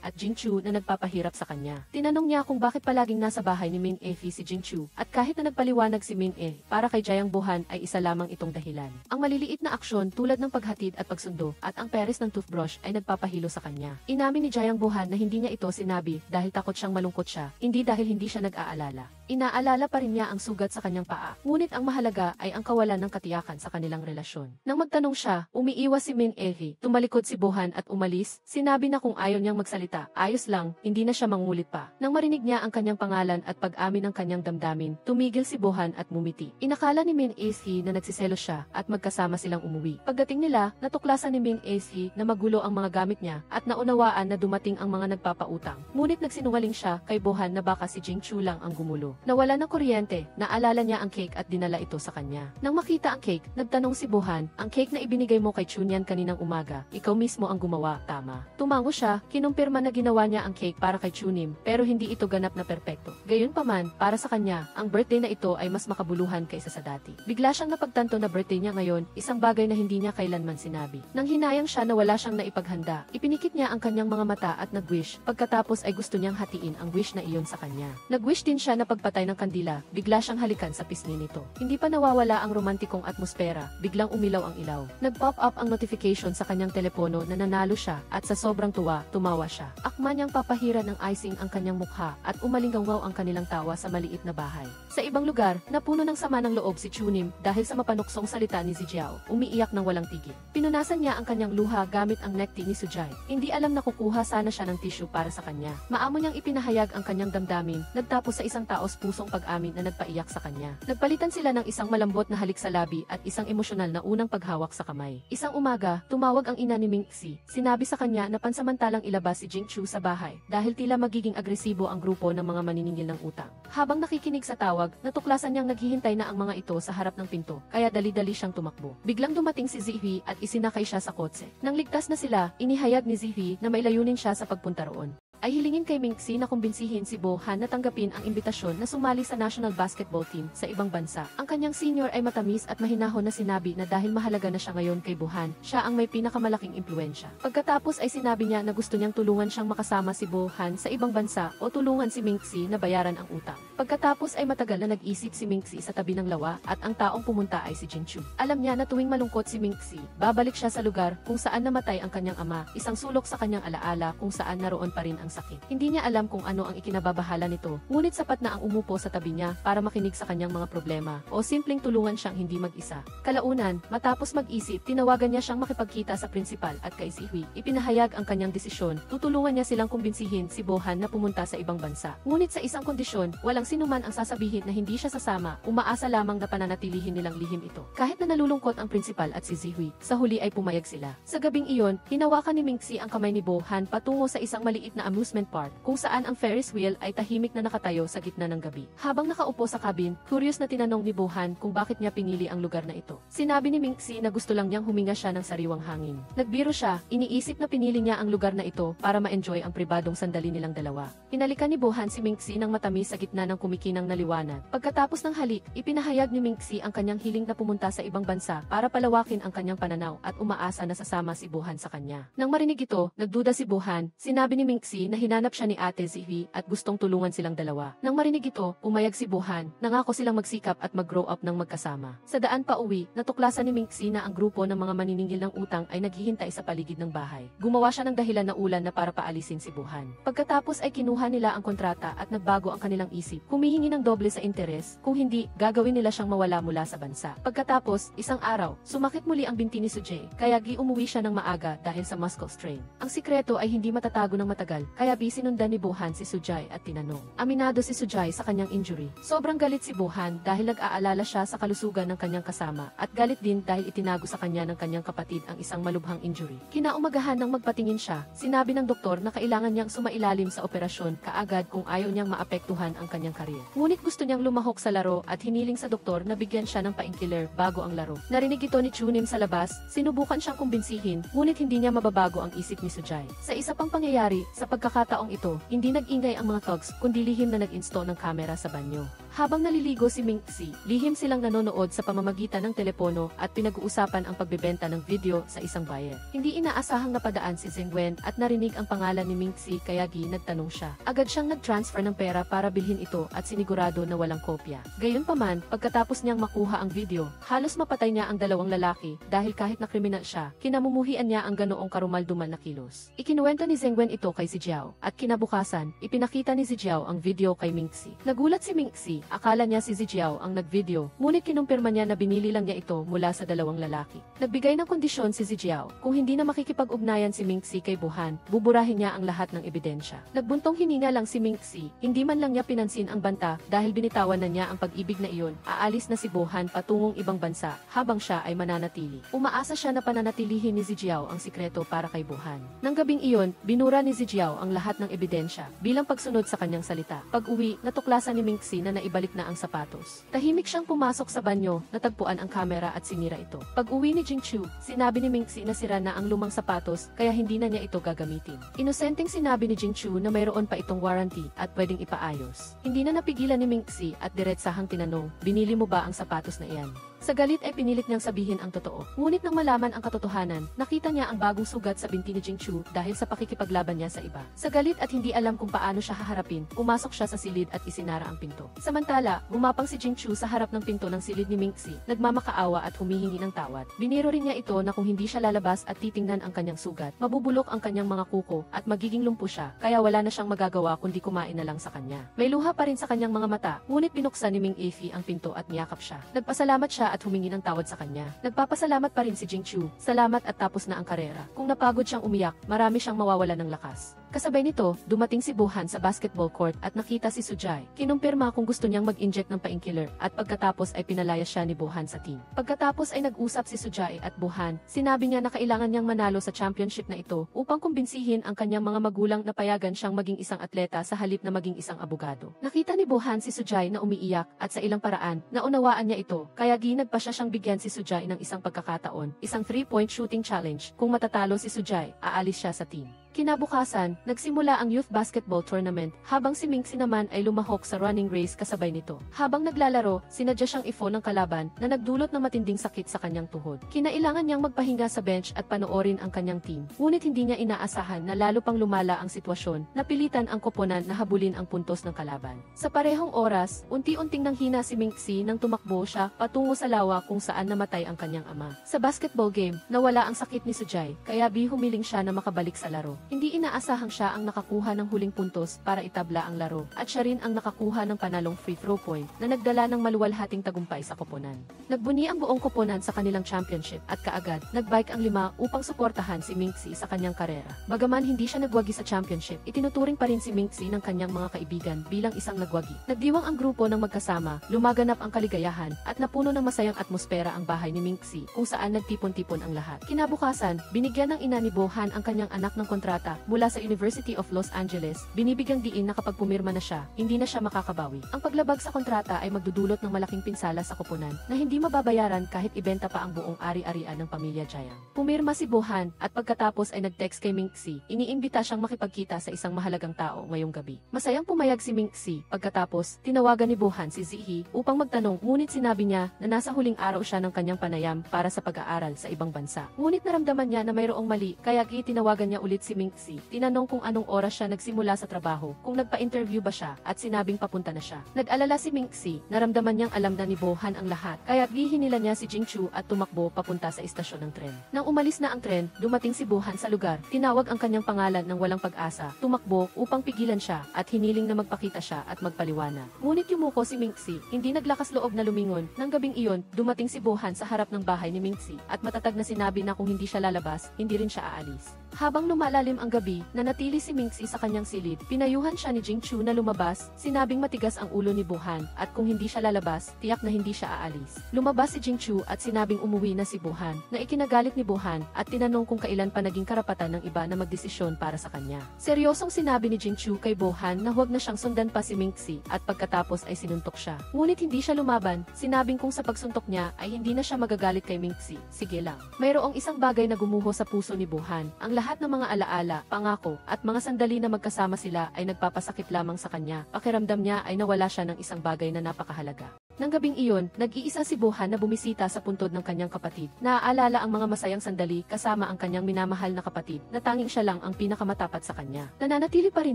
at Jingchu na nagpapahirap sa kanya. Tinanong niya kung bakit palaging nasa bahay ni Min-e si Jingchu, at kahit na nagpaliwanag si Min-e, para kay Jayang Buhan ay isa lamang itong dahilan. Ang maliliit na aksyon tulad ng paghatid at pagsundo at ang peres ng toothbrush ay nagpapahilo sa kanya. Inamin ni Jayang Buhan na hindi niya ito sinabi dahil takot siyang malungkot siya, hindi dahil hindi siya nag-aalala. Inaalala pa rin niya ang sugat sa kanyang paa, ngunit ang mahalaga ay ang kawalan ng katiyakan sa kanilang relasyon. Nang magtanong siya, umiiwas si Min-e, tumalikod si Buhan at umalis, sinabi na kung ayaw niyang magsalita, ayos lang, hindi na siya mangulit pa. Nang marinig niya ang kanyang pangalan at pag-amin ng kanyang damdamin, tumigil si Buhan at mumiti. Inakala ni Min-e na nagsiselos siya at magkasama silang umuwi. Pagdating nila, natuklasan ni Min-e na magulo ang mga gamit niya at naunawaan na dumating ang mga nagpapautang. Ngunit nagsinungaling siya kay Buhan na baka si Jingchu lang ang gumulo. Nawala ng kuryente, naalala niya ang cake at dinala ito sa kanya. Nang makita ang cake, nagtanong si Buhan, ang cake na ibinigay mo kay Chunyan kaninang umaga, ikaw mismo ang gumawa, tama? Tumango siya, kinumpirma na ginawa niya ang cake para kay Chunim, pero hindi ito ganap na perpekto. Gayunpaman, para sa kanya, ang birthday na ito ay mas makabuluhan kaysa sa dati. Bigla siyang napagtanto na birthday niya ngayon, isang bagay na hindi niya kailanman sinabi. Nang hinayang siya na wala siyang naipaghanda, ipinikit niya ang kanyang mga mata at nag-wish, pagkatapos ay gusto niyang hatiin ang wish na iyon sa kanya. Nag-wish din siya na pagpatay ng kandila, bigla siyang halikan sa pisngi nito. Hindi pa nawawala ang romantikong atmosfera, biglang umilaw ang ilaw. Nag-pop up ang notification sa kanyang telepono na nanalo siya, at sa sobrang tuwa, tumawa siya. Akma niyang papahira ng icing ang kanyang mukha, at umalinggaw ang kanilang tawa sa maliit na bahay. Sa ibang lugar, napuno ng sama ng loob si Chunim dahil sa mapanuksong salita ni Jiao, umiiyak ng walang tigil. Pinunasan niya ang kanyang luha gamit ang necktie ni Sujai. Hindi alam na kukuha sana siya ng tissue para sa kanya. Maamo niyang ipinahayag ang kanyang damdamin, nagtapos sa isang tao taos-pusong pag-amin na nagpaiyak sa kanya. Nagpalitan sila ng isang malambot na halik sa labi at isang emosyonal na unang paghawak sa kamay. Isang umaga, tumawag ang ina ni Mingxi. Sinabi sa kanya na pansamantalang ilabas si Jingchu sa bahay dahil tila magiging agresibo ang grupo ng mga maniningil ng utang. Habang nakikinig sa tawag, natuklasan niyang naghihintay na ang mga ito sa harap ng pinto, kaya dali-dali siyang tumakbo. Biglang dumating si Zihui at isinakay siya sa kotse. Nang ligtas na sila, inihayag ni Zihui na may layunin siya sa pagpunta roon. Ay hilingin kay Mingxi na kumbinsihin si Bo Han na tanggapin ang imbitasyon na sumali sa national basketball team sa ibang bansa. Ang kanyang senior ay matamis at mahinahon na sinabi na dahil mahalaga na siya ngayon kay Bo Han, siya ang may pinakamalaking impluensya. Pagkatapos ay sinabi niya na gusto niyang tulungan siyang makasama si Bo Han sa ibang bansa o tulungan si Mingxi na bayaran ang utang. Pagkatapos ay matagal na nag-isip si Mingxi sa tabi ng lawa at ang taong pumunta ay si Jingchu. Alam niya na tuwing malungkot si Mingxi, babalik siya sa lugar kung saan namatay ang kanyang ama, isang sulok sa kanyang alaala kung saan naroon pa rin ang sakit. Hindi niya alam kung ano ang ikinababahala nito, ngunit sapat na ang umupo sa tabi niya para makinig sa kanyang mga problema o simpleng tulungan siyang hindi mag-isa. Kalaunan, matapos mag-isip, tinawagan niya siyang makipagkita sa principal at kay Zihui. Ipinahayag ang kanyang desisyon, tutulungan niya silang kumbinsihin si Bo Han na pumunta sa ibang bansa. Ngunit sa isang kondisyon, walang sinuman ang sasabihin na hindi siya sasama, umaasa lamang na pananatilihin nilang lihim ito. Kahit na nalulungkot ang principal at si Zihui, sa huli ay pumayag sila. Sa gabing iyon, hinawakan ni Mingxi ang kamay ni Bo Han patungo sa isang maliit na amusement park, kung saan ang Ferris wheel ay tahimik na nakatayo sa gitna ng gabi. Habang nakaupo sa cabin, curious na tinanong ni Bo Han kung bakit niya pinili ang lugar na ito. Sinabi ni Mingxi na gusto lang niyang huminga siya ng sariwang hangin. Nagbiro siya, iniisip na pinili niya ang lugar na ito para ma-enjoy ang pribadong sandali nilang dalawa. Hinalikan ni Bo Han si Mingxi ng matamis sa gitna ng kumikinang na liwanag. Pagkatapos ng halik, ipinahayag ni Mingxi ang kanyang hiling na pumunta sa ibang bansa para palawakin ang kanyang pananaw at umaasa na sasama si Bo Han sa kanya. Nang marinig ito, nagduda si Bo Han. Sinabi ni Mingxi na hinanap siya ni Ate Zihui at gustong tulungan silang dalawa. Nang marinig ito, pumayag si Bo Han, nangako silang magsikap at mag-grow up ng magkasama. Sa daan pa uwi, natuklasan ni Mingxi na ang grupo ng mga maniningil ng utang ay naghihintay sa paligid ng bahay. Gumawa siya ng dahilan na ulan na para paalisin si Bo Han. Pagkatapos ay kinuha nila ang kontrata at nagbago ang kanilang isip. Humihingi ng doble sa interes, kung hindi, gagawin nila siyang mawala mula sa bansa. Pagkatapos, isang araw, sumakit muli ang binti ni Sujay, kaya umuwi siya ng maaga dahil sa muscle strain. Ang sikreto ay hindi matatago ng matagal, kaya sinundan ni Bo Han si Sujay at tinanong. Aminado si Sujay sa kanyang injury. Sobrang galit si Bo Han dahil nag-aalala siya sa kalusugan ng kanyang kasama at galit din dahil itinago sa kanya ng kanyang kapatid ang isang malubhang injury. Kinaumagahan nang magpatingin siya, sinabi ng doktor na kailangan niyang sumailalim sa operasyon kaagad kung ayaw niyang maapektuhan ang kanyang karir. Ngunit gusto niyang lumahok sa laro at hiniling sa doktor na bigyan siya ng painkiller bago ang laro. Narinig ito ni Chunim sa labas, sinubukan siyang kumbinsihin, ngunit hindi niya mababago ang isip ni Sujay. Sa isa pang pangyayari, sa pagkakataong ito, hindi nag-ingay ang mga thugs, kundi lihim na nag-install ng kamera sa banyo. Habang naliligo si Mingxi, lihim silang nanonood sa pamamagitan ng telepono at pinag-uusapan ang pagbebenta ng video sa isang buyer. Hindi inaasahang napadaan si Zhengwen at narinig ang pangalan ni Mingxi kaya nagtanong siya. Agad siyang nag-transfer ng pera para bilhin ito at sinigurado na walang kopya. Gayunpaman, pagkatapos niyang makuha ang video, halos mapatay niya ang dalawang lalaki dahil kahit na kriminal siya, kinamumuhian niya ang ganoong karumalduman na kilos. Ikinuwento ni Zhengwen ito kay si Jiao at kinabukasan, ipinakita ni si Jiao ang video kay Mingxi. Nagulat si Mingxi. Akala niya si Zijiao ang nag-video, ngunit kinumpirma niya na binili lang niya ito mula sa dalawang lalaki. Nagbigay ng kondisyon si Zijiao, kung hindi na makikipag-ugnayan si Mingxi kay Bo Han, buburahin niya ang lahat ng ebidensya. Nagbuntong hininga lang si Mingxi, hindi man lang niya pinansin ang banta dahil binitawan na niya ang pag-ibig na iyon, aalis na si Bo Han patungong ibang bansa habang siya ay mananatili. Umaasa siya na pananatilihin ni Zijiao ang sikreto para kay Bo Han. Nang gabing iyon, binura ni Zijiao ang lahat ng ebidensya bilang pagsunod sa kanyang salita. Pag-uwi, natuklasan ni Mingxi na ibalik na ang sapatos. Tahimik siyang pumasok sa banyo, natagpuan ang kamera at sinira ito. Pag-uwi ni Jingchu, sinabi ni Mingxi na sira na ang lumang sapatos kaya hindi na niya ito gagamitin. Inosenteng sinabi ni Jingchu na mayroon pa itong warranty at pwedeng ipaayos. Hindi na napigilan ni Mingxi at diretsahang tinanong, binili mo ba ang sapatos na iyan? Sa galit ay pinilit niyang sabihin ang totoo. Ngunit nang malaman ang katotohanan, nakita niya ang bagong sugat sa binti ni Jingchu dahil sa pakikipaglaban niya sa iba. Sa galit at hindi alam kung paano siya haharapin, pumasok siya sa silid at isinara ang pinto. Samantala, gumapang si Jingchu sa harap ng pinto ng silid ni Mingxi, nagmamakaawa at humihingi ng tawad. Biniro rin niya ito na kung hindi siya lalabas at titingnan ang kanyang sugat, mabubulok ang kanyang mga kuko at magiging lumpo siya, kaya wala na siyang magagawa kundi kumain na lang sa kanya. May luha pa rin sa kanyang mga mata, ngunit binuksan ni Ming Efi ang pinto at niyakap siya. Nagpasalamat siya at humingi ng tawad sa kanya. Nagpapasalamat pa rin si Jingchu. Salamat at tapos na ang karera. Kung napagod siyang umiyak, marami siyang mawawala ng lakas. Kasabay nito, dumating si Bohan sa basketball court at nakita si Sujai. Kinumpirma kung gusto niyang mag-inject ng painkiller at pagkatapos ay pinalaya siya ni Bohan sa team. Pagkatapos ay nag-usap si Sujai at Bohan, sinabi niya na kailangan niyang manalo sa championship na ito upang kumbinsihin ang kanyang mga magulang na payagan siyang maging isang atleta sa halip na maging isang abogado. Nakita ni Bohan si Sujai na umiiyak at sa ilang paraan, naunawaan niya ito, kaya ginagpa siya siyang bigyan si Sujai ng isang pagkakataon, isang 3-point shooting challenge. Kung matatalo si Sujai, aalis siya sa team. Kinabukasan, nagsimula ang youth basketball tournament habang si Minxie naman ay lumahok sa running race kasabay nito. Habang naglalaro, sinadya siyang ifo ng kalaban na nagdulot ng matinding sakit sa kanyang tuhod. Kinailangan niyang magpahinga sa bench at panoorin ang kanyang team. Ngunit hindi niya inaasahan na lalo pang lumala ang sitwasyon, napilitan ang koponan na habulin ang puntos ng kalaban. Sa parehong oras, unti-unting nanghina si Minxie nang tumakbo siya patungo sa lawa kung saan namatay ang kanyang ama. Sa basketball game, nawala ang sakit ni Sujai, kaya humiling siya na makabalik sa laro. Hindi inaasahang siya ang nakakuha ng huling puntos para itabla ang laro at siya rin ang nakakuha ng panalong free throw point na nagdala ng maluwalhating tagumpay sa koponan. Nagbuni ang buong koponan sa kanilang championship at kaagad, nagbike ang 5 upang suportahan si Minxie sa kanyang karera. Bagaman hindi siya nagwagi sa championship, itinuturing pa rin si Minxie ng kanyang mga kaibigan bilang isang nagwagi. Nagdiwang ang grupo ng magkasama, lumaganap ang kaligayahan at napuno ng masayang atmosfera ang bahay ni Minxie kung saan nagtipon-tipon ang lahat. Kinabukasan, binigyan ng ina ni Bohan ang kanyang anak ng kontrata mula sa University of Los Angeles, binibigyang diin na kapag pumirma na siya, hindi na siya makakabawi. Ang paglabag sa kontrata ay magdudulot ng malaking pinsala sa koponan na hindi mababayaran kahit ibenta pa ang buong ari-arian ng pamilya Jiang. Pumirma si Bohan at pagkatapos ay nag-text kay Minxie, iniimbita siyang makipagkita sa isang mahalagang tao ngayong gabi. Masayang pumayag si Minxie, pagkatapos tinawagan ni Bohan si Zihi upang magtanong, ngunit sinabi niya na nasa huling araw siya ng kanyang panayam para sa pag-aaral sa ibang bansa. Ngunit naramdaman niya na mayroong mali, kaya tinawagan niya ulit si Minxie. Tinanong kung anong oras siya nagsimula sa trabaho, kung nagpa-interview ba siya, at sinabing papunta na siya. Nag-alala si Minxie, naramdaman niyang alam na ni Bohan ang lahat, kaya hinila niya si Jingchu at tumakbo papunta sa istasyon ng tren. Nang umalis na ang tren, dumating si Bohan sa lugar, tinawag ang kanyang pangalan ng walang pag-asa, tumakbo upang pigilan siya at hiniling na magpakita siya at magpaliwanag. Ngunit yumuko si Minxie, hindi naglakas loob na lumingon. Nang gabing iyon, dumating si Bohan sa harap ng bahay ni Minxie at matatag na sinabi na kung hindi siya lalabas, hindi rin siya aalis. Habang lumalalim ang gabi, nanatili si Minxie sa kanyang silid. Pinayuhan siya ni Jingchu na lumabas, sinabing matigas ang ulo ni Bohan, at kung hindi siya lalabas, tiyak na hindi siya aalis. Lumabas si Jingchu at sinabing umuwi na si Bohan, na ikinagalit ni Bohan, at tinanong kung kailan pa naging karapatan ng iba na magdesisyon para sa kanya. Seryosong sinabi ni Jingchu kay Bohan na huwag na siyang sundan pa si Minxie, at pagkatapos ay sinuntok siya. Ngunit hindi siya lumaban, sinabing kung sa pagsuntok niya ay hindi na siya magagalit kay Minxie. Sige lang. Mayroong isang bagay na gumuho sa puso ni Bohan, ang lahat ng mga alaala, pangako, at mga sandali na magkasama sila ay nagpapasakit lamang sa kanya. Pakiramdam niya ay nawala siya ng isang bagay na napakahalaga. Nang gabing iyon, nag-iisa si Bohan na bumisita sa puntod ng kanyang kapatid. Naaalala ang mga masayang sandali kasama ang kanyang minamahal na kapatid, na tanging siya lang ang pinakamatapat sa kanya. Nananatili pa rin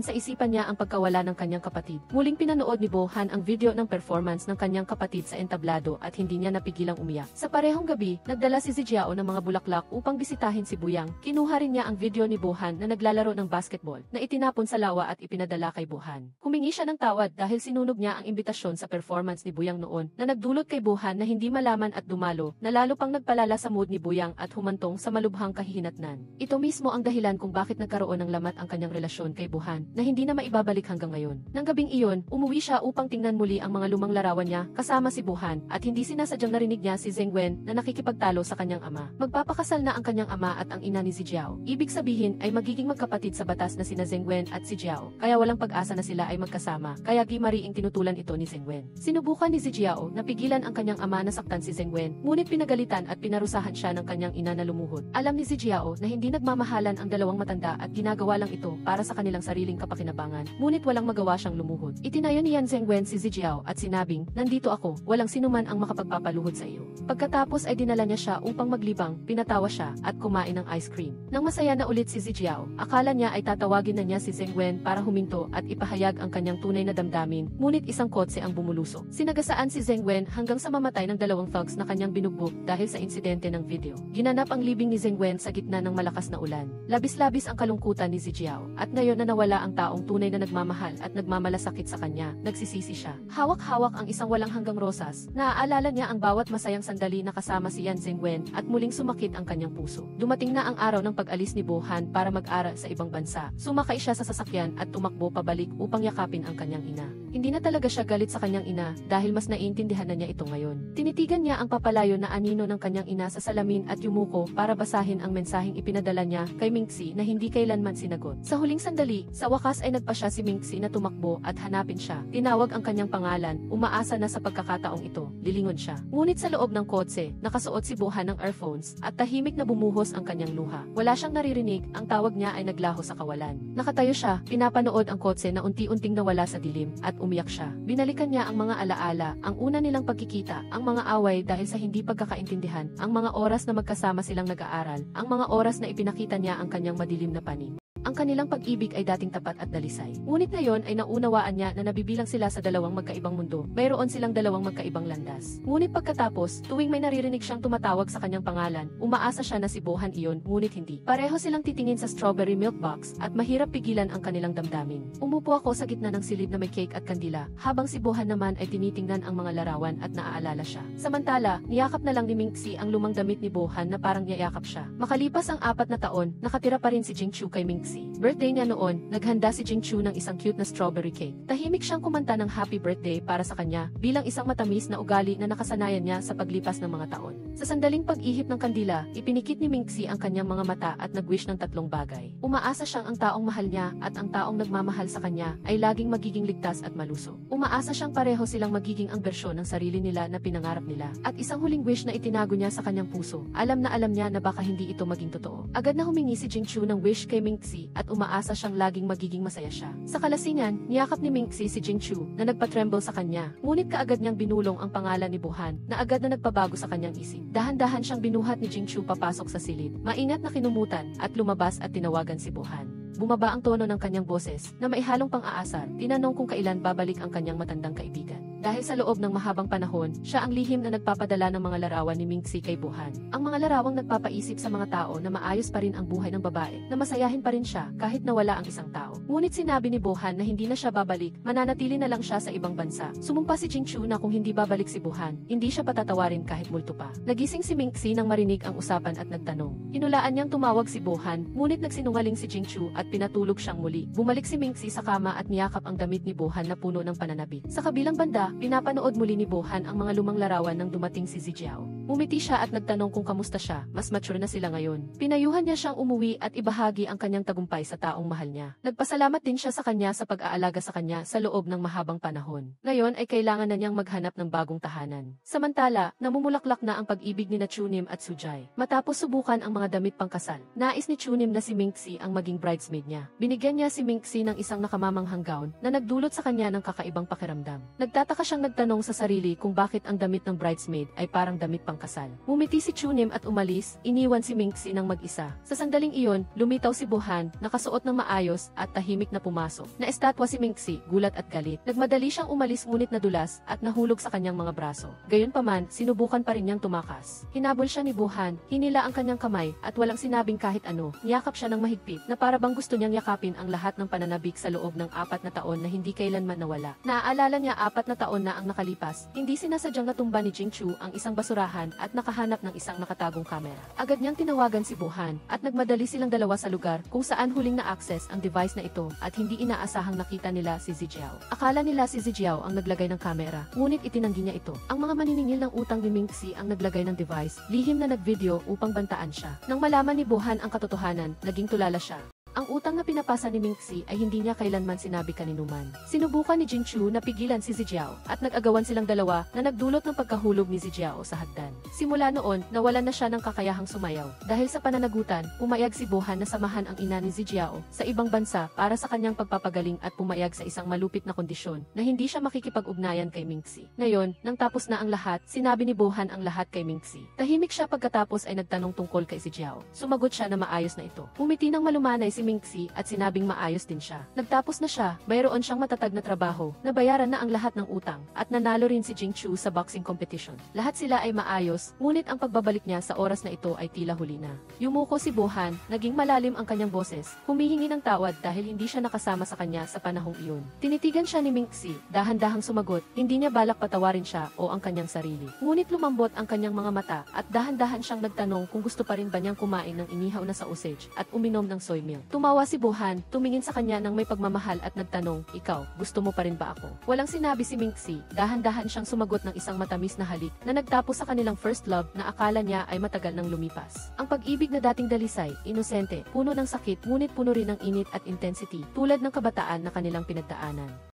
sa isipan niya ang pagkawala ng kanyang kapatid. Muling pinanood ni Bohan ang video ng performance ng kanyang kapatid sa entablado at hindi niya napigilang umiyak. Sa parehong gabi, nagdala si Zijiao ng mga bulaklak upang bisitahin si Buyang. Kinuha rin niya ang video ni Bohan na naglalaro ng basketball, na itinapon sa lawa at ipinadala kay Bohan. Humingi siya ng tawad dahil sinunog niya ang imbitasyon sa performance ni Buyang noon, na nagdulot kay Bohan na hindi malaman at dumalo, na lalo pang nagpalala sa mood ni Buyang at humantong sa malubhang kahihinatnan. Ito mismo ang dahilan kung bakit nagkaroon ng lamat ang kanyang relasyon kay Bohan, na hindi na maibabalik hanggang ngayon. Nang gabing iyon, umuwi siya upang tingnan muli ang mga lumang larawan niya kasama si Bohan, at hindi sinasadyang narinig niya si Zheng Wen na nakikipagtalo sa kanyang ama. Magpapakasal na ang kanyang ama at ang ina ni Zijiao. Ibig sabihin ay magiging magkapatid sa batas na sina Zheng Wen at Zijiao, kaya walang pag-asa na sila ay magkasama, kaya mariing tinutulan ito ni Zheng Wen. Sinubukan ni Zijiao na pigilan ang kanyang ama na saktan si Zheng Wen, ngunit pinagalitan at pinarusahan siya ng kanyang ina na lumuhod. Alam ni Zijiao na hindi nagmamahalan ang dalawang matanda at ginagawa lang ito para sa kanilang sariling kapakinabangan, ngunit walang magawa siyang lumuhod. Itinayo ni Zheng Wen si Zijiao at sinabing, "Nandito ako, walang sinuman ang makapagpapaluhod sa iyo." Pagkatapos ay dinala niya siya upang maglibang, pinatawa siya, at kumain ng ice cream. Nang masaya na ulit si Zijiao, akala niya ay tatawagin na niya si Zheng Wen para huminto at ipahayag ang kanyang tunay na damdamin, ngunit isang kotse ang bumulusok. Sinagasaan Sinaktan si Zheng Wen hanggang sa mamatay ng dalawang thugs na kanyang binugbog dahil sa insidente ng video. Ginanap ang libing ni Zheng Wen sa gitna ng malakas na ulan. Labis-labis ang kalungkutan ni Zijiao, at ngayon na nawala ang taong tunay na nagmamahal at nagmamalasakit sa kanya, nagsisisi siya. Hawak-hawak ang isang walang hanggang rosas. Naaalala niya ang bawat masayang sandali na kasama si Yan Zheng Wen at muling sumakit ang kanyang puso. Dumating na ang araw ng pag-alis ni Bohan para mag-aral sa ibang bansa. Sumakay siya sa sasakyan at tumakbo pabalik upang yakapin ang kanyang ina. Hindi na talaga siya galit sa kanyang ina dahil mas naiintindihan na niya ito ngayon. Tinitigan niya ang papalayo na anino ng kanyang ina sa salamin at yumuko para basahin ang mensaheng ipinadala niya kay Mingxi na hindi kailanman sinagot. Sa huling sandali, sa wakas ay nagpa siya si Mingxi na tumakbo at hanapin siya. Tinawag ang kanyang pangalan, umaasa na sa pagkakataong ito, lilingon siya. Ngunit sa loob ng kotse, nakasuot si Bohan ng earphones at tahimik na bumuhos ang kanyang luha. Wala siyang naririnig, ang tawag niya ay naglaho sa kawalan. Nakatayo siya, pinapanood ang kotse na unti-unting nawala sa dilim at umiyak siya. Binalikan niya ang mga alaala, ang una nilang pagkikita, ang mga away dahil sa hindi pagkakaintindihan, ang mga oras na magkasama silang nag-aaral, ang mga oras na ipinakita niya ang kanyang madilim na panig. Ang kanilang pag-ibig ay dating tapat at dalisay. Ngunit ngayon ay naunawaan niya na nabibilang sila sa dalawang magkaibang mundo. Mayroon silang dalawang magkaibang landas. Ngunit pagkatapos, tuwing may naririnig siyang tumatawag sa kanyang pangalan, umaasa siya na si Bohan iyon, ngunit hindi. Pareho silang titingin sa strawberry milk box at mahirap pigilan ang kanilang damdamin. Umupo ako sa gitna ng silid na may cake at kandila, habang si Bohan naman ay tinitingnan ang mga larawan at naaalala siya. Samantala, niyakap na lang ni Mingxi ang lumang damit ni Bohan na parang niyayakap siya. Makalipas ang 4 na taon, nakatira pa rin si Jingchu kay Mingxi. Birthday niya noon, naghanda si Jingchu ng isang cute na strawberry cake. Tahimik siyang kumanta ng happy birthday para sa kanya bilang isang matamis na ugali na nakasanayan niya sa paglipas ng mga taon. Sa sandaling pag-ihip ng kandila, ipinikit ni Mingxi ang kanyang mga mata at nag-wish ng 3 bagay. Umaasa siyang ang taong mahal niya at ang taong nagmamahal sa kanya ay laging magiging ligtas at malusog. Umaasa siyang pareho silang magiging ang bersyon ng sarili nila na pinangarap nila. At isang huling wish na itinago niya sa kanyang puso. Alam na alam niya na baka hindi ito maging totoo. Agad na humingi si Jingchu ng wish kay Mingxi at umaasa siyang laging magiging masaya siya. Sa kalasingan, niyakap ni Mingxi si Jingchu na nagpa-tremble sa kanya. Ngunit kaagad niyang binulong ang pangalan ni Bohan na agad na nagpabago sa kanyang isip. Dahan-dahan siyang binuhat ni Jingchu papasok sa silid. Maingat na kinumutan at lumabas at tinawagan si Bohan. Bumaba ang tono ng kanyang boses na maihalong pang-aasar. Tinanong kung kailan babalik ang kanyang matandang kaibigan. Dahil sa loob ng mahabang panahon, siya ang lihim na nagpapadala ng mga larawan ni Mingxi kay Bohan. Ang mga larawang nagpapaisip sa mga tao na maayos pa rin ang buhay ng babae, na masayahin pa rin siya kahit nawala ang isang tao. Ngunit sinabi ni Bohan na hindi na siya babalik, mananatili na lang siya sa ibang bansa. Sumumpa si Jingchu na kung hindi babalik si Bohan, hindi siya patatawarin kahit multo pa. Nagising si Mingxi nang marinig ang usapan at nagtanong. Hinulaan niyang tumawag si Bohan, ngunit nagsinungaling si Jingchu at pinatulog siyang muli. Bumalik si Mingxi sa kama at niyakap ang damit ni Bohan na puno ng pananabik. Sa kabilang banda, pinapanood muli ni Bohan ang mga lumang larawan nang dumating si Zijiao. Umiti siya at nagtanong kung kamusta siya, mas mature na sila ngayon. Pinayuhan niya siyang umuwi at ibahagi ang kanyang tagumpay sa taong mahal niya. Nagpasalamat din siya sa kanya sa pag-aalaga sa kanya sa loob ng mahabang panahon. Ngayon ay kailangan na niyang maghanap ng bagong tahanan. Samantala, namumulaklak na ang pag-ibig ni Chunim at Sujai. Matapos subukan ang mga damit pangkasal, nais ni Chunim na si Mingxi ang maging bridesmaid niya. Binigyan niya si Mingxi ng isang nakamamanghang gown na nagdulot sa kanya ng kakaibang pakiramdam. Nagtataka siyang nagtanong sa sarili kung bakit ang damit ng bridesmaid ay parang damit pangkasal. Mumiti si Chunim at umalis, iniwan si Mingxi ng mag-isa. Sa sandaling iyon, lumitaw si Bohan, nakasuot ng maayos at tahimik na pumasok. Naestatwa si Mingxi, gulat at galit. Nagmadali siyang umalis ngunit nadulas at nahulog sa kanyang mga braso. Gayunpaman, sinubukan pa rin niyang tumakas. Hinabol siya ni Bohan, hinila ang kanyang kamay at walang sinabing kahit ano. Niyakap siya ng mahigpit na para bang gusto niyang yakapin ang lahat ng pananabik sa loob ng 4 na taon na hindi kailanman nawala. Naaalala niya 4 na taon na ang nakalipas. Hindi sinasadyang natumba ni Jingchu ang isang basurahan at nakahanap ng isang nakatagong kamera. Agad niyang tinawagan si Bohan at nagmadali silang dalawa sa lugar kung saan huling na-access ang device na ito at hindi inaasahang nakita nila si Zijiao. Akala nila si Zijiao ang naglagay ng kamera, ngunit itinanggi niya ito. Ang mga maniningil ng utang ni Mingxi ang naglagay ng device, lihim na nagvideo upang bantaan siya. Nang malaman ni Bohan ang katotohanan, naging tulala siya. Ang utang na pinapasa ni Mingxi ay hindi niya kailanman sinabi kaninuman. Sinubukan ni Jingchu na pigilan si Zijiao at nag-agawan silang dalawa na nagdulot ng pagkahulog ni Zijiao sa hagdan. Simula noon, nawalan na siya ng kakayahang sumayaw. Dahil sa pananagutan, pumayag si Bohan na samahan ang ina ni Zijiao sa ibang bansa para sa kanyang pagpapagaling at pumayag sa isang malupit na kondisyon na hindi siya makikipag-ugnayan kay Mingxi. Ngayon, nang tapos na ang lahat, sinabi ni Bohan ang lahat kay Mingxi. Tahimik siya pagkatapos ay nagtanong tungkol kay Zijiao. Sumagot siya na maayos na ito. Umiti ng malumanay si Mingxi at sinabing maayos din siya. Nagtapos na siya, mayroon siyang matatag na trabaho, nabayaran na ang lahat ng utang, at nanalo rin si Jing Chu sa boxing competition. Lahat sila ay maayos, ngunit ang pagbabalik niya sa oras na ito ay tila huli na. Yumuko si Bohan, naging malalim ang kanyang boses, humihingi ng tawad dahil hindi siya nakasama sa kanya sa panahong iyon. Tinitigan siya ni Mingxi, dahan-dahang sumagot, hindi niya balak patawarin siya o ang kanyang sarili. Ngunit lumambot ang kanyang mga mata at dahan-dahan siyang nagtanong kung gusto pa rin ba niyang kumain ng inihaw na sausage at uminom ng soy milk. Tumawa si Bohan, tumingin sa kanya ng may pagmamahal at nagtanong, ikaw, gusto mo pa rin ba ako? Walang sinabi si Mingxi, dahan-dahan siyang sumagot ng isang matamis na halik na nagtapos sa kanilang first love na akala niya ay matagal nang lumipas. Ang pag-ibig na dating dalisay, inosente, puno ng sakit ngunit puno rin ng init at intensity, tulad ng kabataan na kanilang pinagdaanan.